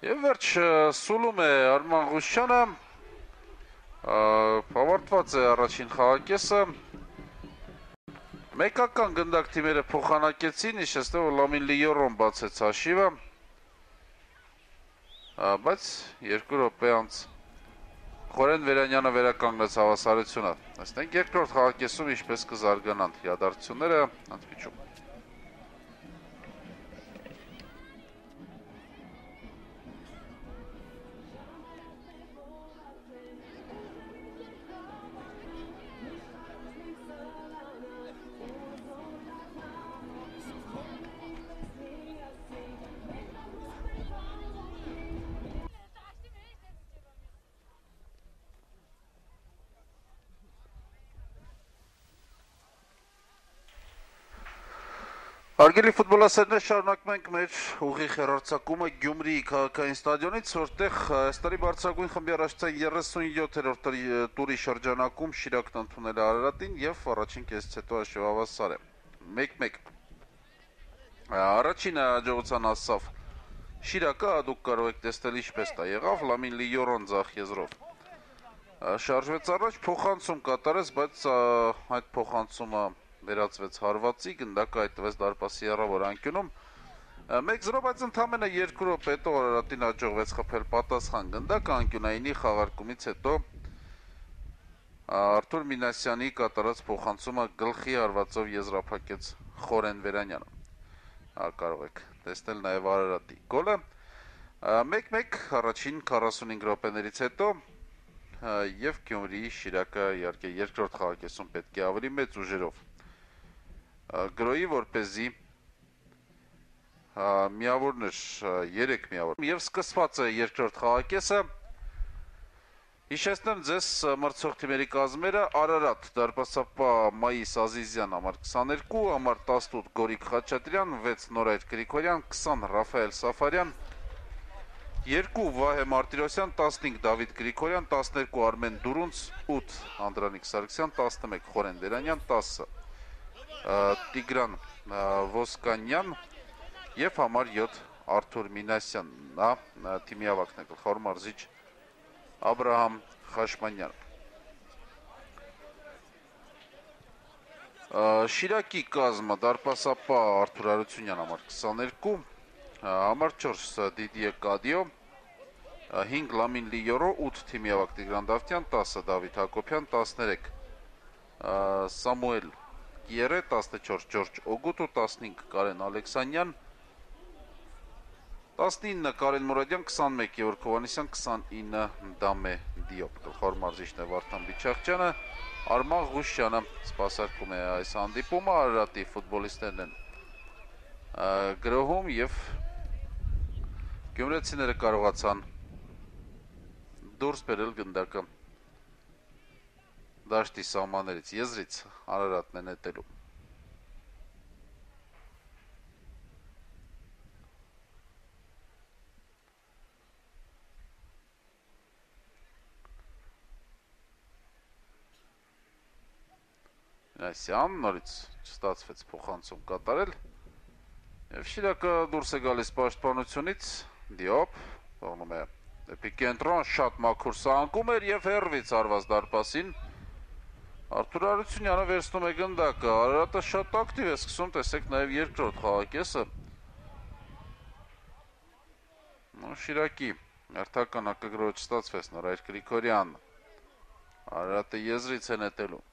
Եվ վերջ սուլում է Արման Ղուշյանը, ավարտված է առաջին խաղակեսը, մեկական գնդակ թիմերը փոխանակեցին, հիշեցնեմ, որ Լամին Լիորոն բացեց հաշիվը, բայց 2 րոպե անց Խորեն Վերանյանը վերականգնեց հավասարությունը։ Տեսնենք երկրորդ խաղակեսում ինչպես կզարգանան իրադարձությունները ընդմիջում։ Հարգելի ֆուտբոլասերներ, շարունակում ենք մեր ուղիղ հեռարձակումը Գյումրիի քաղաքային ստադիոնից, որտեղ այս տարի բարձրագույն խմբի առաջացան 37-րդ տուրի շրջանակում Շիրակն ընդունել է Արարատին եւ առաջին կեսից հետո հաշիվ հավասար է 1-1։ Առաջինը հաջողության հասավ Շիրակը, դուք կարող եք տեսնել ինչպես դա եղավ, Լամին Լիորոն ձախ եզրով շարժվեց առաջ, փոխանցում կատարեց, բայց այդ փոխանցումը վերածվեց հարվածի, գնդակը այդտվեց դարպասի հեռավոր անկյունում 1-0, բայց ընդամենը 2 րոպե հետո Արարատին հաջողվեց խփել պատասխան գնդակ, անկյունայինի խաղարկումից հետո Արթուր Մինասյանի կատարած փոխանցումը գլխի հարվածով եզրափակեց Խորեն Վերանյանը։ Կարող եք տեսնել նաև Արարատի գոլը 1-1 առաջին 45 րոպեներից հետո եւ Գյումրիի Շիրակը իհարկե երկրորդ խաղակեսում պետք է ավելի մեծ ուժերով գրոյի, որպեսզի միավորներ 3 միավոր եւ սկսված է երկրորդ խաղակեսը։ Հիշեցնեմ ձեզ մրցող թիմերի կազմերը Արարատ դարպասապահ Մայիս Ազիզյան համար 22, համար 18 Գորիկ Խաչատրյան, 6 Նորայր Գրիգորյան, 20 Ռաֆայել Սաֆարյան, 2 Վահե Մարտիրոսյան, 15 Դավիթ Գրիգորյան, 12 Արմեն Դուրունց, 8 Անդրանիկ Սարգսյան, 11 Խորեն Վերանյան, 10 Տիգրան Ոսկանյան եւ համար 7 Արթուր Մինասյան, նա թիմի ավագն է գլխավոր մարզիչ Աբրահամ Խաշմանյան։ Շիրակի կազմը դարպասապահ Արթուր Արությունյան համար 22, համար 4 Դիդիե Կադիո, 5 Լամին Լիորո, 8 թիմի ավագ Տիգրան Դավթյան, 10 Դավիթ Հակոբյան, 13 Սամուել Կիերե, 14 Ջորջ Օգուտու, 15 Կարեն Ալեքսանյան, 19 Կարեն Մուրադյան, 21 Գևորգ Հովհաննիսյան, 29 Դամե Դիոպ։ Գլխավոր մարզիչն է Վարդան Բիչախչյանը, Արման Ղուշյանը սպասարկում է այս հանդիպումը, Արարատի ֆուտբոլիստներն են գրոհում եւ գյումրեցիները կարողացան դուրս բերել գնդակը դաշտի սահմաններից, եզրից Արարատն է նետելու։ Այսյան նորից չստացվեց փոխանցում կատարել եւ Շիրակը դուրս է գալիս պաշտպանությունից, Դիոպ թողնում է դեպի կենտրոն, շատ մաքուր սահանգում էր եւ հերվից արված դարպասին Արթուր Արությունյանը վերցնում է գնդակը, Արարատը շատ ակտիվ է սկսում, տեսեք նաեւ երկրորդ խաղակեսը։ Շիրակի հերթական ակագրոջ ստացվեց Նորայր Գրիգորյան, Արարատը եզրից է նետելու։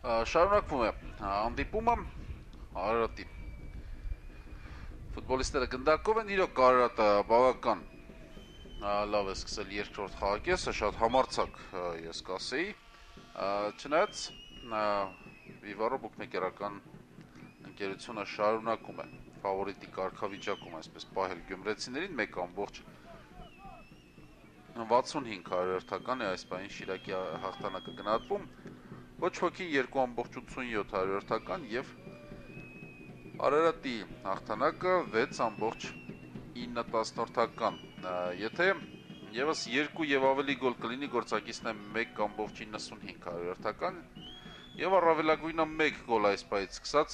Շարունակվում է հանդիպումը, Արարատի ֆուտբոլիստները գնդակով են, իրոք Արարատը բավական լավ է սկսել երկրորդ խաղակեսը, շատ համարձակ ես կասեի, չնայած Վիվարո բուկմեկերական ընկերությունը շարունակում է ֆավորիտի կարգավիճակում այսպես պահել գյումրեցիներին 1.65 հերթական է այս պահին Շիրակի հաղթանակը գնահատվում, ոչ ոքի 2.87 հերթական եւ Արարատի հաղթանակը 6.9 եթե եւս 2 եւ ավելի գոլ կլինի գործակիցն է 1.95 հերթական եւ առավելագույնը 1 գոլ այս պահից սկսած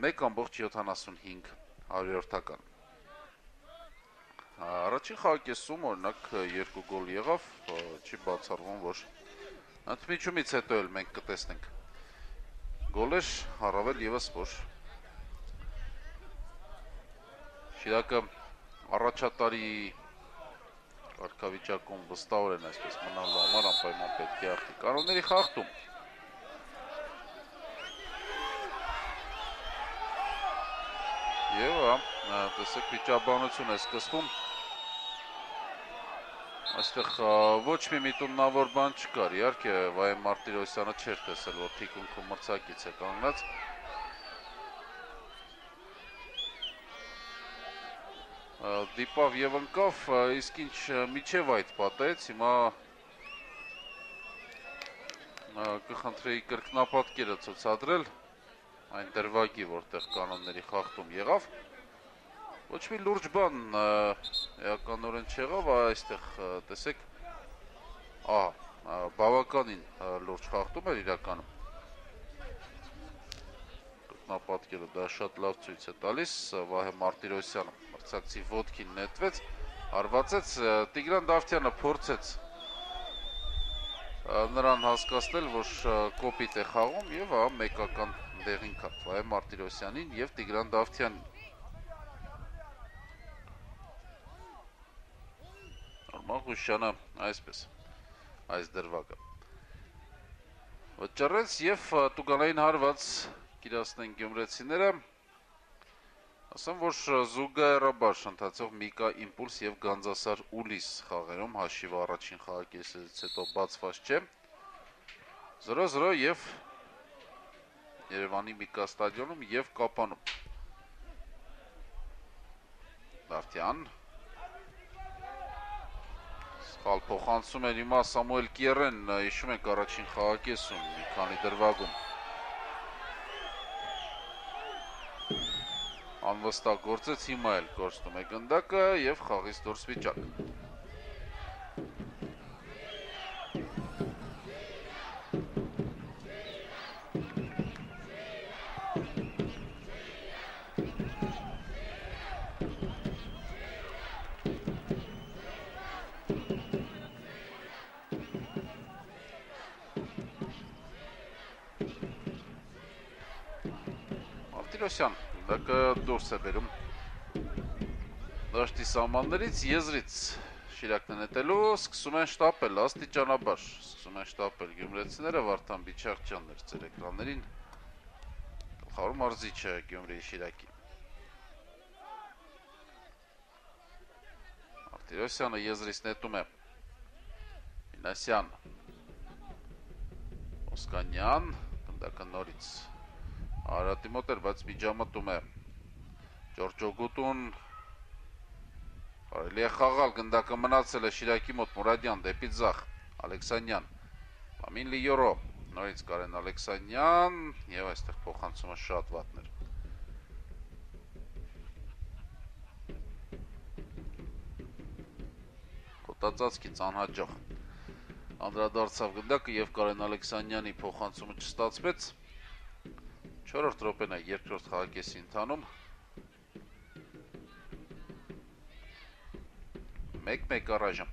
1.75 հերթական Առաջին խաղակեսում օրինակ 2 գոլ եղավ, չի բացառվում, որ ընդմիջումից հետո էլ մենք կտեսնենք գոլեր, առավել եւս որ Շիրակը առաջատարի կարգավիճակում վստահորեն այսպես մնալու համար անպայման պետք է հաղթի կանոնների խախտում եւ տեսեք վիճաբանություն է սկսվում Այստեղ ոչ մի միտումնավոր բան չկար, իհարկե Վահե Մարտիրոսյանը չէր տեսել, որ թիկունքում մրցակից է կանգնած Դիպավ եւ ընկավ, իսկ ինչ միջև այդ պատեց, հիմա կխնդրեի կրկնապատկերը ցուցադրել այն դրվագի, որտեղ կանոնների խախտում եղավ Ոչ մի լուրջ բան էականորեն չեղավ, այստեղ տեսեք, բավականին լուրջ խախտում էր իրականում Կրկնապատկերը դա շատ լավ ցույց է տալիս, Վահե Մարտիրոսյանը մրցակցի ոտքին նետվեց, հարվածեց, Տիգրան Դավթյանը փորձեց նրան հասկացնել, որ կոպիտ է խաղում եւ մեկական դեղին քարտ Վահե Մարտիրոսյանին եւ Տիգրան Դավթյանին Արման Ղուշյանը այսպես այս դրվագը վճռեց եւ տուգանային հարված կիրացնեն գյումրեցիները ասեմ որ զուգահեռաբար ընթացող Միկա Իմպուլս եւ Գանձասար Ուլիս խաղերում հաշիվը առաջին խաղակեսից հետո բացված չէ 0-0 եւ Երևանի Միկա ստադիոնում եւ Կապանում Դավթյան Խալ փոխանցում էր հիմա Սամուել Կիերեն, հիշում եք առաջին խաղակեսում մի քանի դրվագում։ Անվստահ գործեց, հիմա էլ կորցնում է գնդակը եւ խաղից դուրս վիճակ։ Մարտիրոսյան, գնդակը դուրս է բերում դաշտի սահմաններից, եզրից Շիրակն է նետելու, սկսում են շտապել աստիճանաբար, սկսում են շտապել գյումրեցիները, Վարդան Բիչաղջյանն էր ձեր էկրաններին, գլխավոր մարզիչը Գյումրիի Շիրակի։ Մարտիրոսյանը եզրից նետում է, Մինասյան, Օսկանյան, գնդակը նորից Արարատի մոտ էր, բայց միջամտում է Ջորջոգուտուն, կարելի է խաղալ, գնդակը մնացել է Շիրակի մոտ, Մուրադյան դեպի ձախ, Ալեքսանյան, Պամին Լիյորո, նորից Կարեն Ալեքսանյան եւ այստեղ փոխանցումը շատ վատն էր։ Կոտածածկից անհաջող անդրադարձավ գնդակը եւ Կարեն Ալեքսանյանի փոխանցումը չստացվեց։ 4-րդ րոպեն է երկրորդ խաղակեսի ընթանում։ 1-1 առայժմ։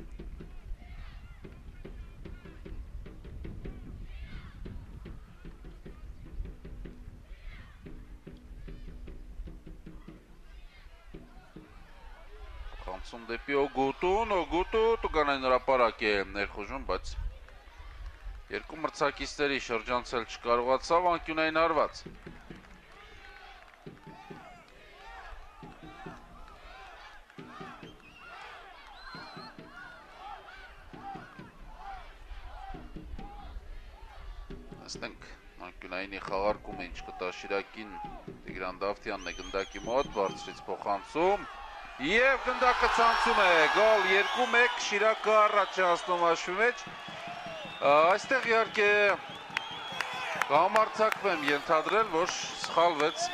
Խանցում դեպի Օգուտուն, Տուգանային հրապարակ է ներխուժում, բայց երկու մրցակիցների շրջանցել չկարողացավ, անկյունային հարված։ Տեսնենք անկյունայինի խաղարկումը ինչ կտա Շիրակին, Տիգրան Դավթյանն է գնդակի մոտ, բարձրից փոխանցում եւ գնդակը ցանցում է, գոլ 2-1, Շիրակը առաջ է հասնում հաշվի մեջ։ Այստեղ իհարկե կհամարձակվեմ ենթադրել, որ սխալվեց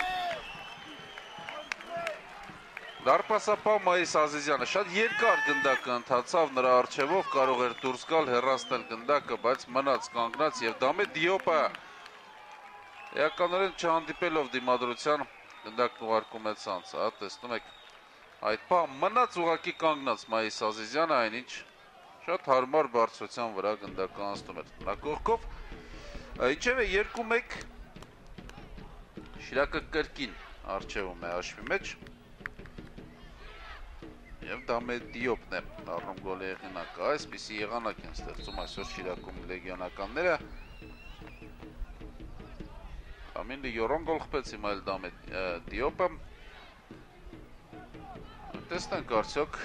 դարպասապահ Մայիս Ազիզյանը, շատ երկար գնդակը ընթացավ նրա առջևով, կարող էր դուրս գալ, հեռացնել գնդակը, բայց մնաց կանգնած եւ Դամետ Դիոպը էականորեն չհանդիպելով դիմադրության գնդակն ուղարկում է ցանց, տեսնում եք, այդ պահ մնաց ուղակի կանգնած Մայիս Ազիզյանը, այնինչ շատ հարմար բարձրության վրա գնդակը անցնում էր նրա կողքով, ինչևէ 2-1 Շիրակը կրկին առջևում է հաշվի մեջ եւ Դամետ Դիոպն է առնում գոլի հեղինակը, այսպիսի եղանակ են ստեղծում այսօր Շիրակում լեգիոնականները։ Պամին Լիյորոն գոլ խփեց, հիմա էլ Դամետ Դիոպը։ Տեսնենք արդյոք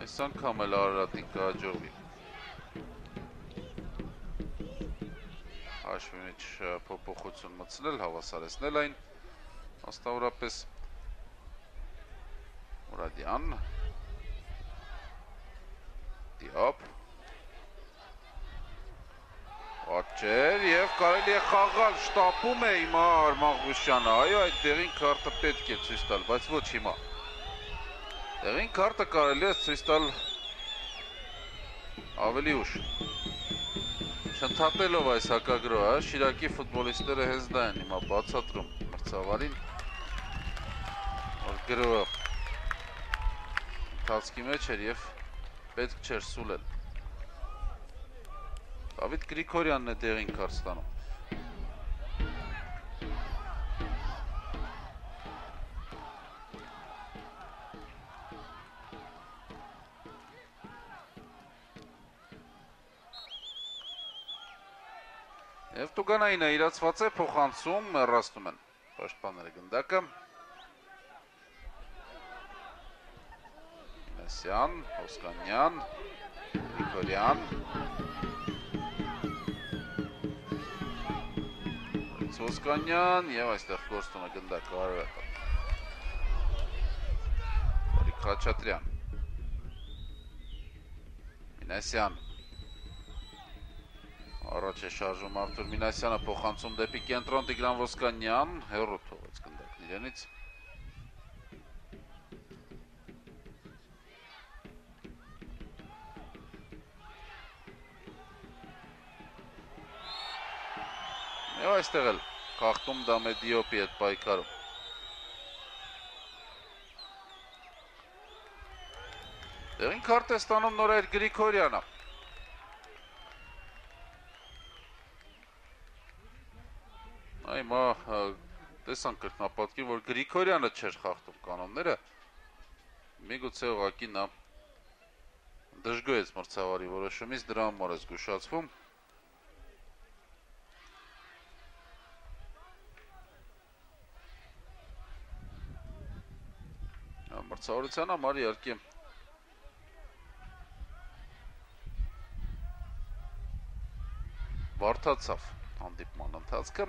այս անգամ էլ Արարատին կհաջողվի հաշվի մեջ փոփոխություն մտցնել, հավասարեցնել այն աստավորապես։ Մուրադյան, Դիոպ, Աչեր եւ կարելի է խաղալ, շտապում է հիմա Արմաղուշյանը, այո այդ դեղին քարտը պետք է ցույց տալ, բայց ոչ հիմա։ Դեղին քարտը կարելի է ցույց տալ ավելի ուշ։ Չընդհատելով այս հակագրոհը, Շիրակի ֆուտբոլիստները հենց դա են հիմա բացատրում մրցավարին, որ գրոհը ընթացքի մեջ էր եւ պետք չէր սուլել։ Դավիթ Գրիգորյանն է դեղին քարտ ստանում։ Եվ Տուգանայինը իրացված է, փոխանցում, մեռացնում են պաշտպանները գնդակը։ Մեսյան, Օսկանյան, Գրիգորյան, Օսկանյան եւ այստեղ գործում է գնդակը Արարատը։ Վարիկ Խաչատրյան, Մինասյան առաջ է շարժում Արթուր Մինասյանը փոխանցում դեպի կենտրոն Տիգրան Ոսկանյան հեռու թողեց գնդակն իրենից Եվ այստեղ էլ խախտում Դամեդիոպի հետ պայքարում Դեղին քարտ է ստանում Նորայր Գրիգորյանը Այմա տեսան կրկնապատկին, որ Գրիգորյանը չէր խախտում կանոնները, միգուցե ուղղակի նա դժգոհեց մրցավարի որոշումից, դրա համար է զգուշացվում։ Մրցավարության համար իհարկե բարդացավ հանդիպման ընթացքը։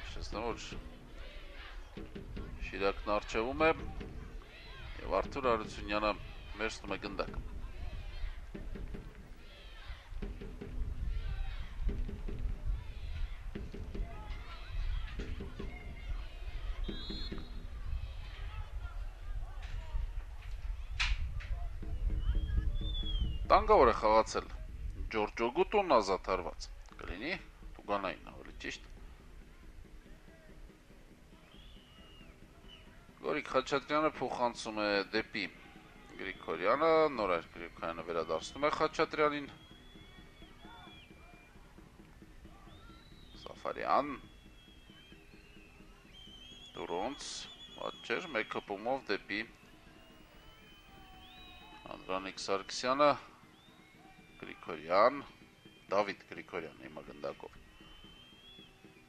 Շեստանոր Շիրակն արջևում է և Արթուր Հարությունյանը մերսնում է գնդակ։ Տանգավոր է խաղացել Ջորջոգուտուն ազատարված կլինի Տուգանային ավելի ճիշտ Գորիկ Խաչատրյանը փոխանցում է դեպի Գրիգորյանը, Նորայր Գրիգորյանը վերադարձնում է Խաչատրյանին Սաֆարյան Դուրոնց Վաչեր մեկ հպումով դեպի Անդրանիկ Սարգսյանը Գրիգորյան Դավիթ Գրիգորյան հիմա գնդակով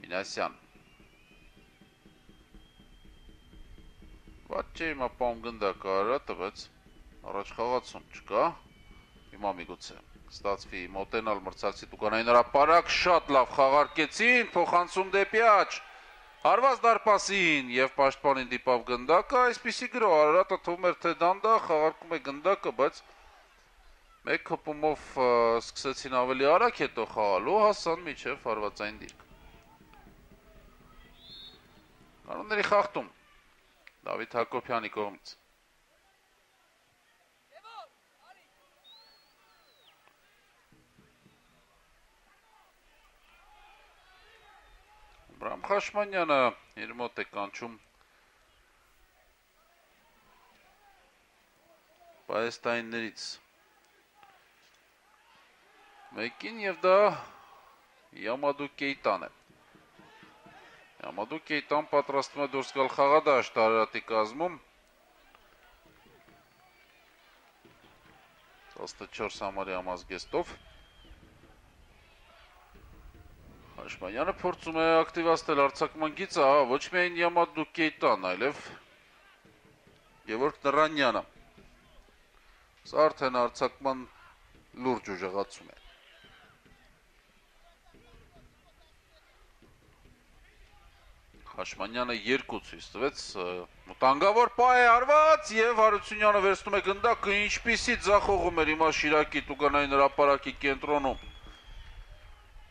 Մինասյան Ված չէ հիմա պամ գնդակը արա տվեց առաջ խաղացում չկա հիմա միգուցե ստացվի մոտենալ մրցակցի Տուգանային հրապարակ շատ լավ խաղարկեցին փոխանցում դեպի աջ հարված դարպասին եւ պաշտպանին դիպավ գնդակը այսպիսի գրո Արարատը թվում էր թե դանդաղ խաղարկում է գնդակը բայց մեկ հպումով սկսեցին ավելի արագ հետո խաղալու հասան միջև հարվածային դիրք կանոնների խախտում Դավիթ Հակոբյանի կողմից Բրամ Խաշմանյանը իր մոտ է կանչում պայեստայիններից մեկին և դա Յամադու Կեյտան է Յամադու Կեյտան պատրաստվում է դուրս գալ խաղադաշտ Արարատի կազմում 14 համարի համազգեստով Խաշմանյանը փորձում է ակտիվացնել արձակման գիծը, ոչ միայն Յամադու Կեյտան, այլև Գևորգ Նռանյանը Սա արդեն արձակման լուրջ ուժեղացում է Խաշմանյանը երկու ցույց տվեց, մտանգավոր պահ է արված և Հարությունյանը վերցնում է գնդակը, ինչպիսի ձախողում էր հիմա Շիրակի Տուգանային հրապարակի կենտրոնում։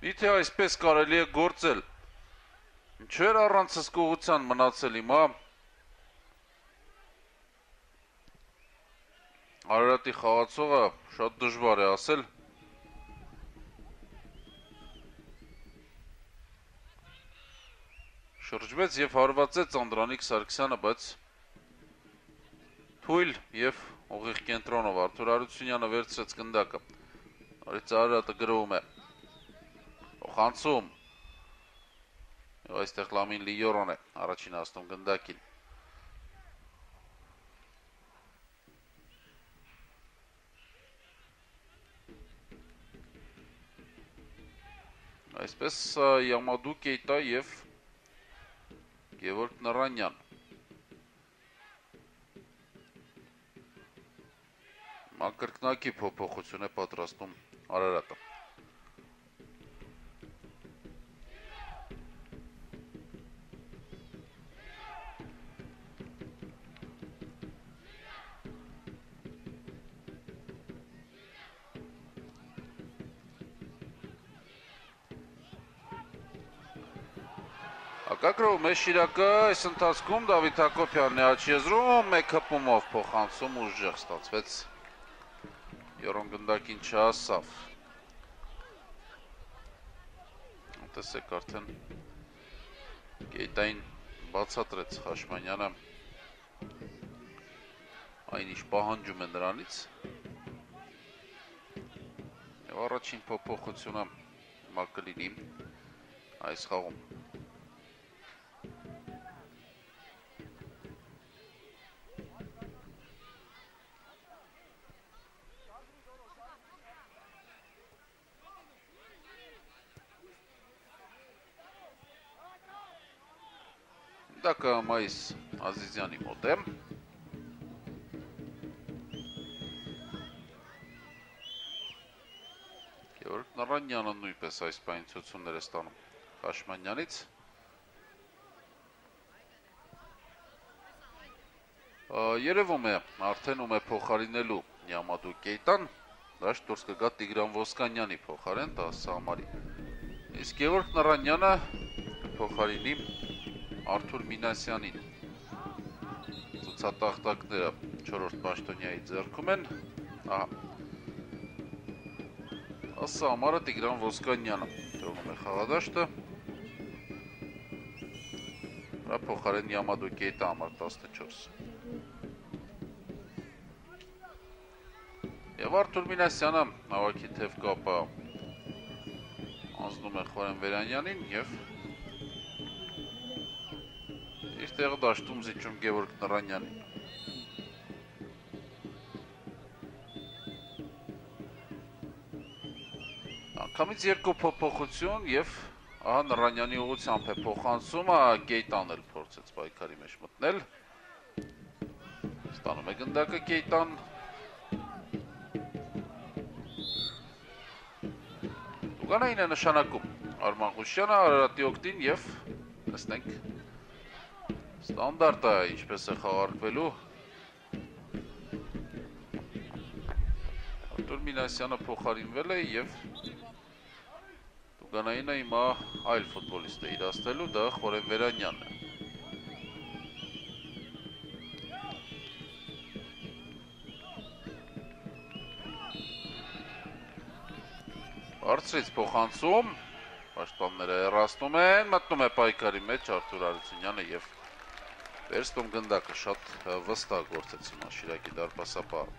Միթե այսպես կարելի է գործել։ Ինչու էր առանց հսկողության մնացել հիմա։ Արարատի խաղացողը շատ դժվար է ասել։ Շրջվեց և հարվածեց Անդրանիկ Սարգսյանը, բայց թույլ և ուղիղ կենտրոնով Արթուր Հարությունյանը վերցրեց գնդակը։ Նորից Արարատը գրովում է։ Փոխանցում։ Եվ այստեղ Լամին Լիյորոն է առաջին հասնում գնդակին։ Այսպես Յամադու Կեյտա և Գևորգ Նռանյան Մակրկնակի փոփոխություն է պատրաստում Արարատը Ակակրով մեզ շիրակը այս ընթացքում Դավիթ Հակոբյանն է աչի եզրում, մեկ հպումով փոխանցում ուժեղ ստացվեց, երոն գնդակին չհասավ, տեսեք արդեն գեյտային բացատրեց Խաշմանյանը, այն ինչ պահանջում է նրանից, և առաջին փոփոխությունը հիմա կլինի այս խաղում։ Դակը Մայիս Ազիզյանի մոտ է։ Գևորգ Նռանյանը նույնպես այս պահին ցույցումներ է ստանում Խաշմանյանից։ Երևում է արդեն ում է փոխարինելու Նիամադու Կեյտան, դաշտ դուրս կգա Տիգրան Ոսկանյանի փոխարեն 10 համարի։ Իսկ Գևորգ Նռանյանը փոխարինի Արթուր Մինասյանին, ցուցատախտակները 4-րդ պաշտոնյայի ձեռքում են, ասա համարը Տիգրան Ոսկանյանը թողնում է խաղադաշտը, նրա փոխարեն Նիամադու Կեյտը համար 14։ Եվ Արթուր Մինասյանը հավաքի թև կապը անձնում է Խորեն Վերանյանին և իր տեղը դաշտում զիջում Գևորգ Նռանյանին։ Անգամից երկու փոփոխություն և ահա Նռանյանի ուղղությամբ է փոխանցումը, Կեյտան էլ փորձեց պայքարի մեջ մտնել։ Ստանում է գնդակը Կեյտան։ Տուգանային է նշանակում Արման Ղուշյանը Արարատի օգտին և տեսնենք ստանդարտը ինչպես է խաղարկվելու։ Արթուր Մինասյանը փոխարինվել է և Տուգանայինը հիմա այլ ֆուտբոլիստ է իրացնելու, դա Խորեն Վերանյանն է։ Բարձրից փոխանցում, պաշտպանները հեռացնում են, մտնում է պայքարի մեջ Արթուր Հարությունյանը և վերստում գնդակը շատ վստահ գործեց հիմա Շիրակի դարպասապահը։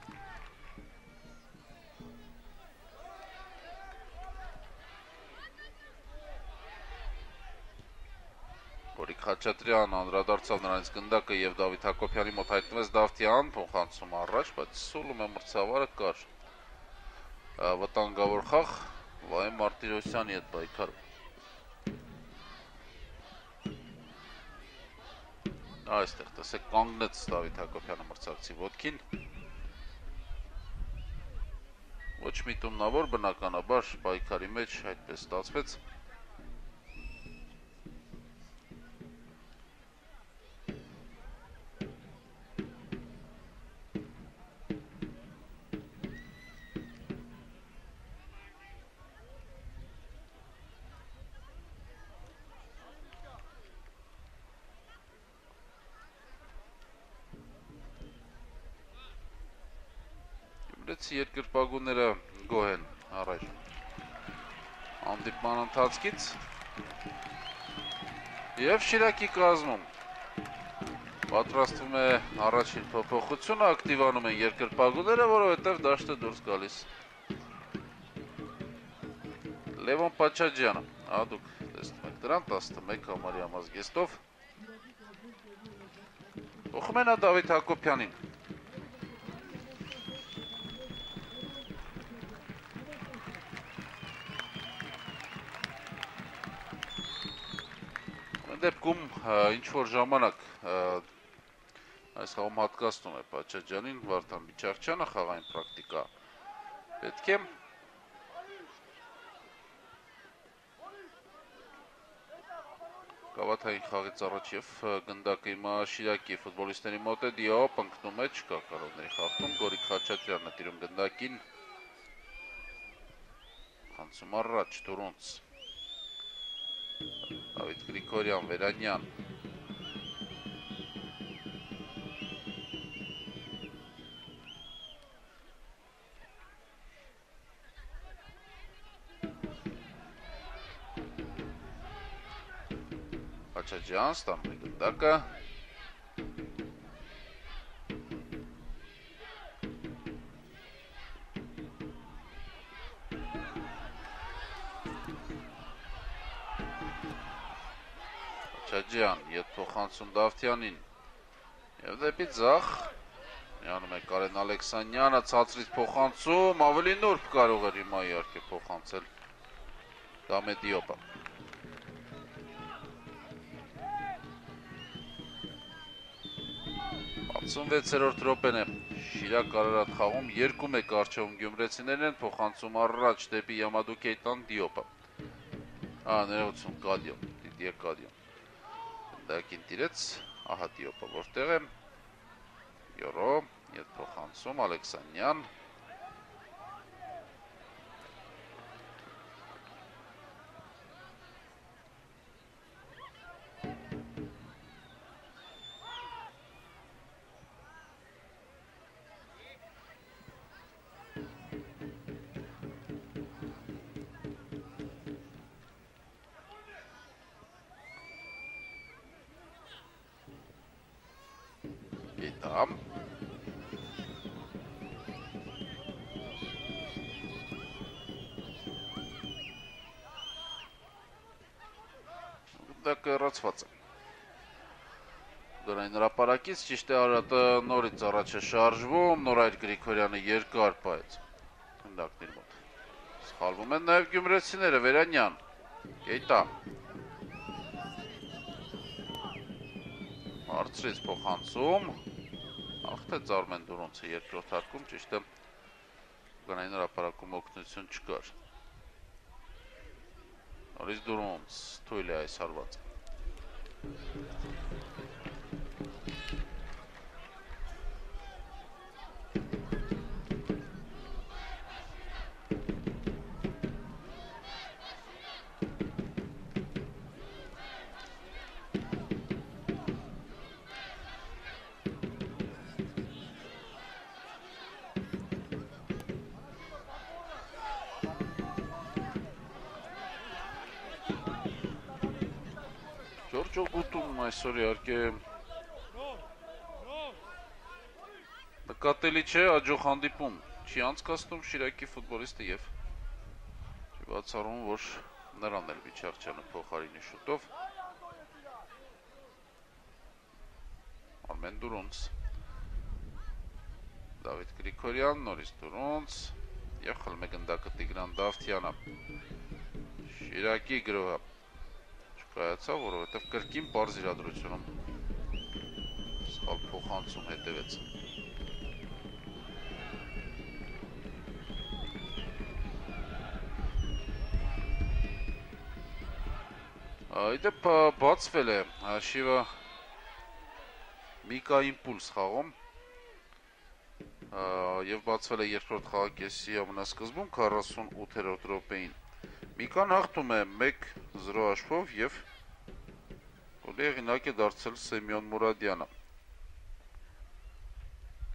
Գորիկ Խաչատրյան անդրադարձավ նրանից գնդակը և Դավիթ Հակոբյանի մոտ հայտնվեց Դավթյան, փոխանցում առաջ, բայց սուլում է մրցավարը կար։ Վտանգավոր խաղ Վահե Մարտիրոսյանի հետ պայքարում։ Այստեղ տեսեք կանգնեց Դավիթ Հակոբյանը մրցակցի ոտքին։ Ոչ միտումնավոր, բնականաբար պայքարի մեջ այդպես ստացվեց։ Գյումրեցի երկրպագուները գոհ են առայժմ հանդիպման ընթացքից և Շիրակի կազմում պատրաստվում է առաջին փոփոխությունը, ակտիվանում են երկրպագուները, որովհետև դաշտը դուրս գալիս Լևոն Պաչաջյանը, դուք տեսնում եք դրան 11 համարի համազգեստով փոխում են Դավիթ Հակոբյանին։ Դեպքում ինչ-որ ժամանակ այս խաղում հատկացնում է Պաչաջյանին Վարդան Բիչախչյանը, խաղային պրակտիկա պետք է։ Գավաթային խաղից առաջ և գնդակը հիմա Շիրակի ֆուտբոլիստների մոտ է, Դիոպ ընկնում է, չկա կարողների խախտում, Գորիկ Խաչատրյանն է տիրում գնդակին, խանցում առաջ Տուրունց։ Դավիթ Գրիգորյան, Վերանյան։ Խաչաջյան, ստանում է գնդակը։ Խաչաջյան, ետ փոխանցում Դավթյանին։ Եվ դեպի ձախ, միանում է Կարեն Ալեքսանյանը, ցածրից փոխանցում, ավելի նուրբ կարող էր հիմա իհարկե փոխանցել Դամեդիոպը։ 66-րդ րոպեն է Շիրակ Արարատ խաղում 2-1 առջևում գյումրեցիներն են, փոխանցում առաջ դեպի Յամադուկեյտան Դիոպը։ Ներողություն, Կադիոն, Դիդիե Կադիոն։ Գնդակին տիրեց, ահա Դիոպը որտեղ է։ Յորո, ետ փոխանցում Ալեքսանյան։ Գետամ։ Գնդակը հեռացված է։ Դրային հրապարակից ճիշտ է Արարատը նորից առաջ է շարժվում, Նորայր Գրիգորյանը երկար պայեց գնդակների մոտ։ Սխալվում են նաև գյումրեցիները, Վերանյան, Գեյտա։ Հարցրից փոխանցում, աղթեց Արմեն Դուրոնցը երկրորդ հարկում, ճիշտ է գնային հրապարակում օգնություն չկար։ Նորից Դուրոնց, թույլ է այս հարվածը։ Ջորջոգուտում այսօր իհարկե նկատելի չէ աջող հանդիպում չի անցկացնում Շիրակի ֆուտբոլիստը եւ չի բացառում, որ նրան էլ Վիչարչյանը փոխարինի շուտով։ Արմեն Դուրոնց, Դավիթ Գրիգորյան, նորից Դուրոնց եւ խլում է գնդակը Տիգրան Դավթյանը։ Շիրակի գրոհը կայացավ, որովհետև կրկին պարզ իրադրությունում սխալ փոխանցում հետևեց։ Իդեպ բացվել է հաշիվը Միկա Իմպուլս խաղում եւ բացվել է երկրորդ խաղակեսի ամենասկզբում 48-րդ րոպեին։ Միկան հաղթում է 1-0 հաշվով եւ գոլի հեղինակ է դարձել Սեմյոն Մուրադյանը։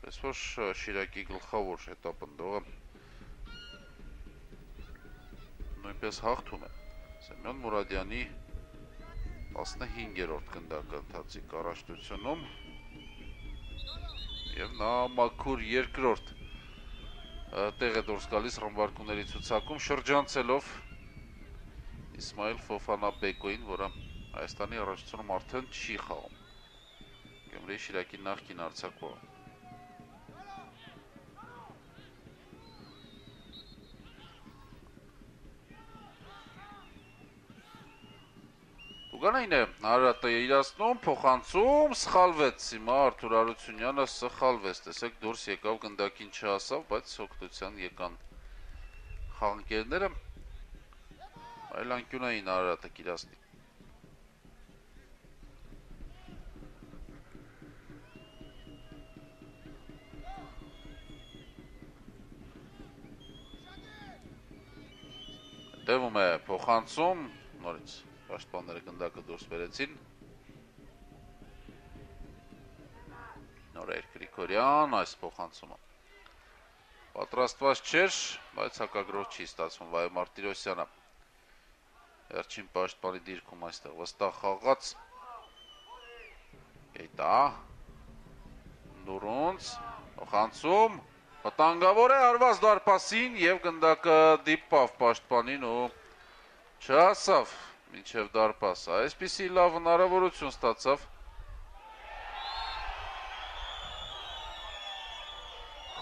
Պես որ Շիրակի գլխավոր հետապնդողը նույնպես հաղթում է Սեմյոն Մուրադյանի 15-րդ գնդակը ընթացիկ առաջնությունում եւ նա մաքուր երկրորդ տեղ է դուրս գալիս ռմբարկուների ցուցակում շրջանցելով Իսմայել Ֆոֆանա Բեկոին, որը Հայաստանի առաջնությունում արդեն չի խաղում։ Գյումրիի Շիրակի նախկին արձակվող։ Տուգանային է Արարատը իրացնում, փոխանցում, սխալվեց հիմա Արթուր Արությունյանը սխալվեց, տեսեք դուրս եկավ գնդակին չհասավ, բայց օգնության եկան խաղընկերները, այլ անկյունային Արարատը կիրացնի։ Տևում է փոխանցում, նորից Պաշտպանները գնդակը դուրս բերեցին։ Նորեր Գրիգորյան, այս փոխանցումը պատրաստված չէր, բայց հակագրով չի ստացվում Վայո Մարտիրոսյանը։ Վերջին պաշտպանի դիրքում այստեղ վստահ խաղաց։ Գեյտա Նուրունց, փոխանցում, վտանգավոր է հարված դարպասին եւ գնդակը դիպավ պաշտպանին ու չհասավ մինչեւ դարպասը։ Այսպիսի լավ հնարավորություն ստացավ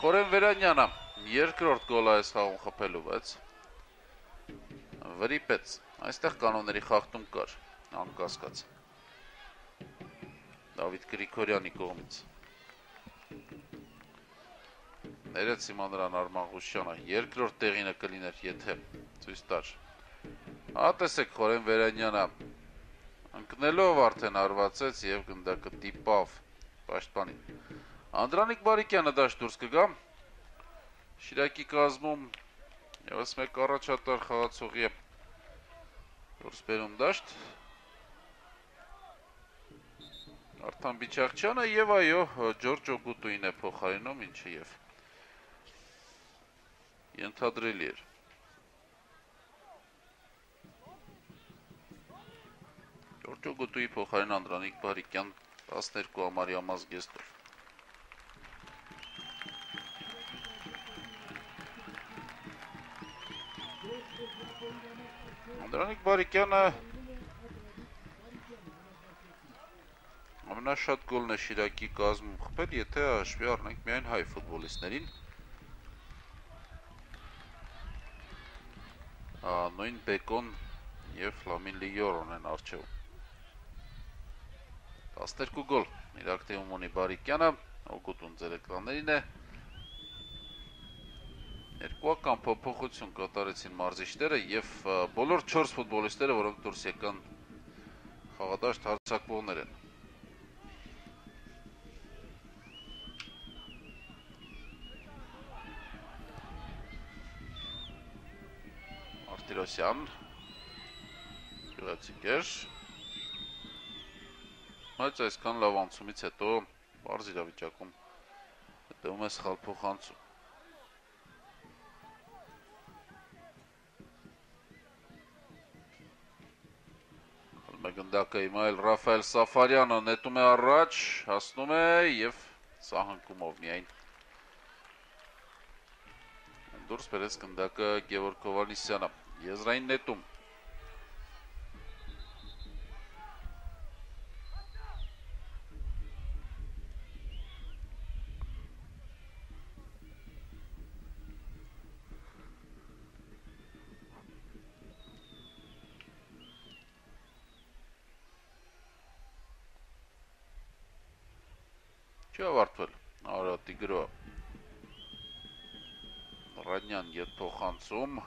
Խորեն Վերանյանը երկրորդ գոլը այս խաղում խփելու, բայց վրիպեց։ Այստեղ կանոնների խախտում կար, անկասկած։ Դավիթ Գրիգորյանի կողմից։ Ներեց հիմա նրան Արման Ղուշյանը, երկրորդ տեղինը կլիներ, եթե ցույց տար։ Տեսեք Խորեն Վերանյանը ընկնելով արդեն արվածեց եւ գնդակը դիպավ պաշտպանին։ Անդրանիկ Բարիկյանը դաշտ դուրս կգա։ Շիրակի կազմում եւս մեկ առաջատար խաղացողի է դուրս բերում դաշտ։ Արթան Բիչախչյանը եւ այո, Ջորջո Գուտուին է փոխարինում, ինչը եւ ենթադրելի էր։ Ջորջո Գուտուի փոխարին Անդրանիկ Բարիկյան 12 ամառյա մազգեստով։ Անդրանիկ Բարիկյանը ամենաշատ գոլն է Շիրակի կազմում խփել, եթե հաշվի առնենք միայն հայ ֆուտբոլիստներին։ Նույն Բեկոն եւ Ֆլամին Լիորոն են առջեվում։ 12 գոլ իրակտիվում ունի Բարիկյանը, օգուտուն ձեր էկրաններին է։ Երկուական փոփոխություն կատարեցին մարզիչները եւ բոլոր 4 ֆուտբոլիստները, որոնք դուրս եկան խաղադաշտ հարձակվողներ են։ Մարտիրոսյան գեղեցիկ էր, բայց այսքան լավ անցումից հետո բարձ իրավիճակում հետևում է սխալ փոխանցում։ Գնդակը հիմա էլ Ռաֆայել Սաֆարյանը նետում է առաջ, հասնում է եւ սահնկումով միայն դուրս բերեց գնդակը Գևորգ Հովհաննիսյանը։ Եզրային նետում։ Չի ավարտվել Արարատի գրոհը։ Ռանյան ետ փոխանցում։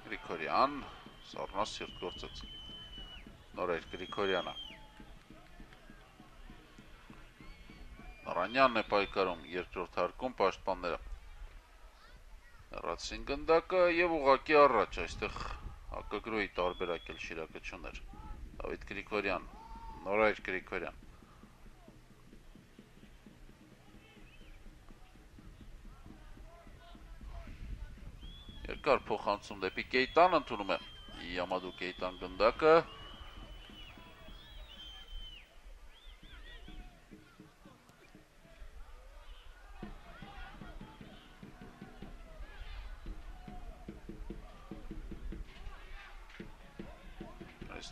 Գրիգորյան, Սառնաս սիրտ գործեց։ Նորեր Գրիգորյանը։ Ռանյանն է պայքարում երկրորդ հարկում պաշտպանները։ Հեռացրին գնդակը եւ ուղղակի առաջ, այստեղ հակագրոհի տարբերակ էլ Շիրակը չուներ։ Դավիթ Գրիգորյան, Նորայր Գրիգորյան։ Երկար փոխանցում դեպի Կեյտան ընդունում է Յամադու Կեյտան գնդակը։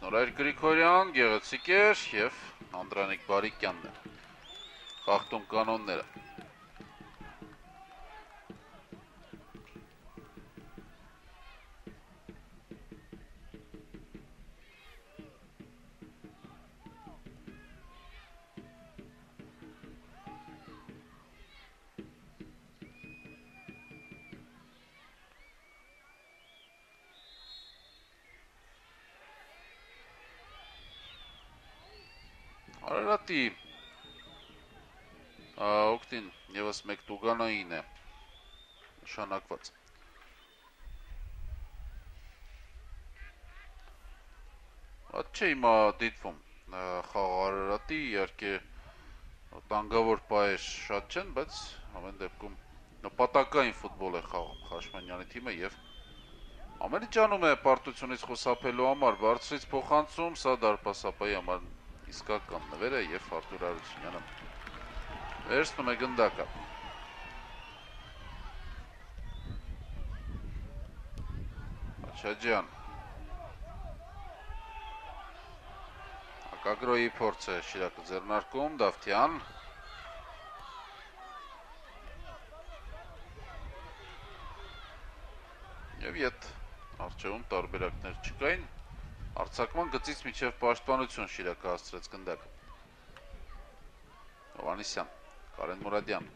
Նորայր Գրիգորյան, գեղեցիկ էր եւ Անդրանիկ Բարիկյանն է խախտում կանոնները։ Արարատի օգտին եւս մեկ տուգանային է նշանակված։ Հատ չէ հիմա դիտվում խաղարարատի իհարկե տանգավոր պայեր շատ չեն, բայց ամեն դեպքում նպատակային ֆուտբոլ է խաղում Խաշմանյանի թիմը եւ ամեն ինչ անում է պարտությունից խուսափելու համար, բարձրից փոխանցում, սա դարպասապայի համար իսկական նվեր է եւ Արտուր Հարությունյանը վերցնում է գնդակը։ Աչաջյան Հակագրոյի փորձ է Շիրակը ձեռնարկում, Դավթյան եւ ետ արջևում տարբերակներ չկային, արձակման գծից միջև պաշտպանություն Շիրակը հասցրեց գնդակը։ Հովանեսյան, Կարեն Մուրադյան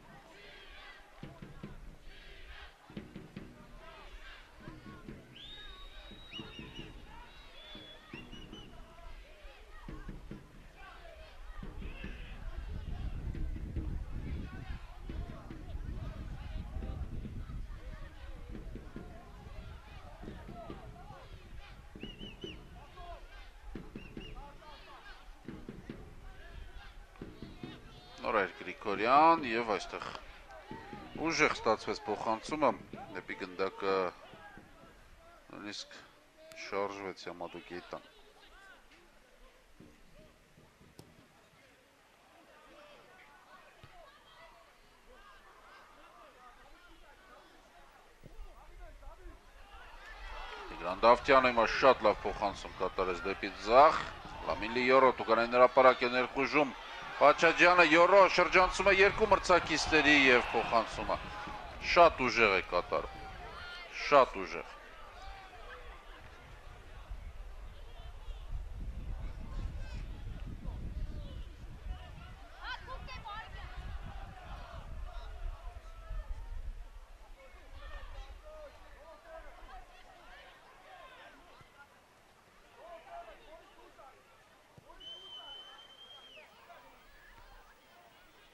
Նորայր Գրիգորյան եւ այստեղ ուժեղ ստացվեց փոխանցումը, դեպի գնդակը նույնիսկ շարժվեց Յամադու Գեյտան։ Տիգրան Դավթյանը հիմա շատ լավ փոխանցում կատարեց դեպի ձախ, Լամին Լիորո Տուգանային հրապարակ է ներխուժում Պաչաջյանը Յորո շրջանցում է երկու մրցակիցների եւ փոխանցումը շատ ուժեղ է կատարում, շատ ուժեղ։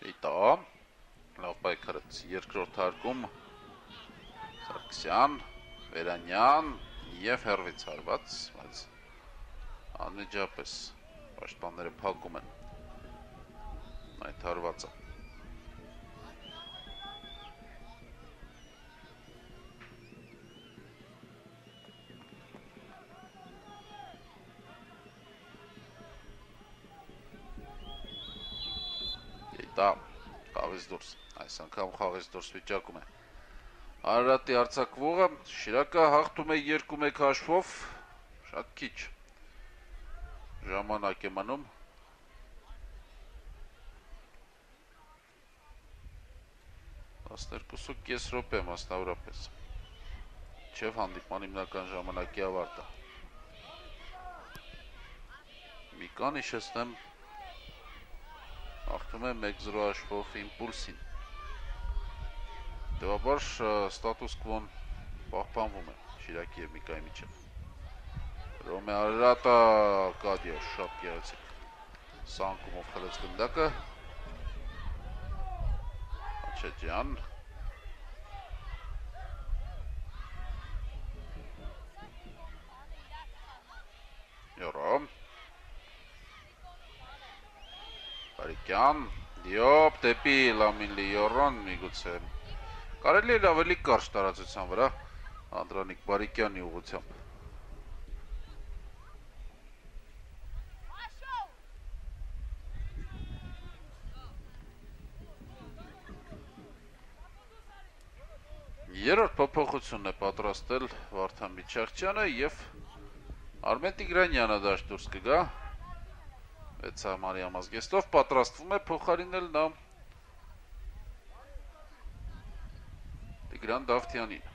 Գեյտա, լավ պայքարեց երկրորդ հարկում Սարգսյան, Վերանյան եւ հերվից հարված, բայց անմիջապես պաշտպանները փակում են այդ հարվածը։ Գեյտա, խաղից դուրս, այս անգամ խաղից դուրս վիճակում է Արարատի արձակվողը, Շիրակը հաղթում է 2-1 հաշվով, շատ քիչ ժամանակ է մնում։ Տասներկուսու կես րոպե մասնավորապես, չև հանդիպման հիմնական ժամանակի ավարտը։ Մի կան իշեցնեմ, հաղթում է 1-0 հաշվով Իմպուլսին։ Դեպաբար ստատուս կվոն պահպանվում է Շիրակի և Միկայի միջև։ Ռոմե Արարատը Կադիո շատ գեղեցիկ սանկումով խլեց գնդակը։ Աչաջյան Յորո Բարիկյան Դիոպ դեպի Լամին Լիորոն միգուցե կարելի է ավելի կարճ տարածության վրա Անդրանիկ Բարիկյանի ուղղությամբ։ Երրորդ փոփոխությունն է պատրաստել Վարդան Միչախչյանը եւ Արմեն Տիգրանյանը դաշտ դուրս կգա 6 համարի համազգեստով պատրաստվում է փոխարինել նա Տիգրան Դավթյանին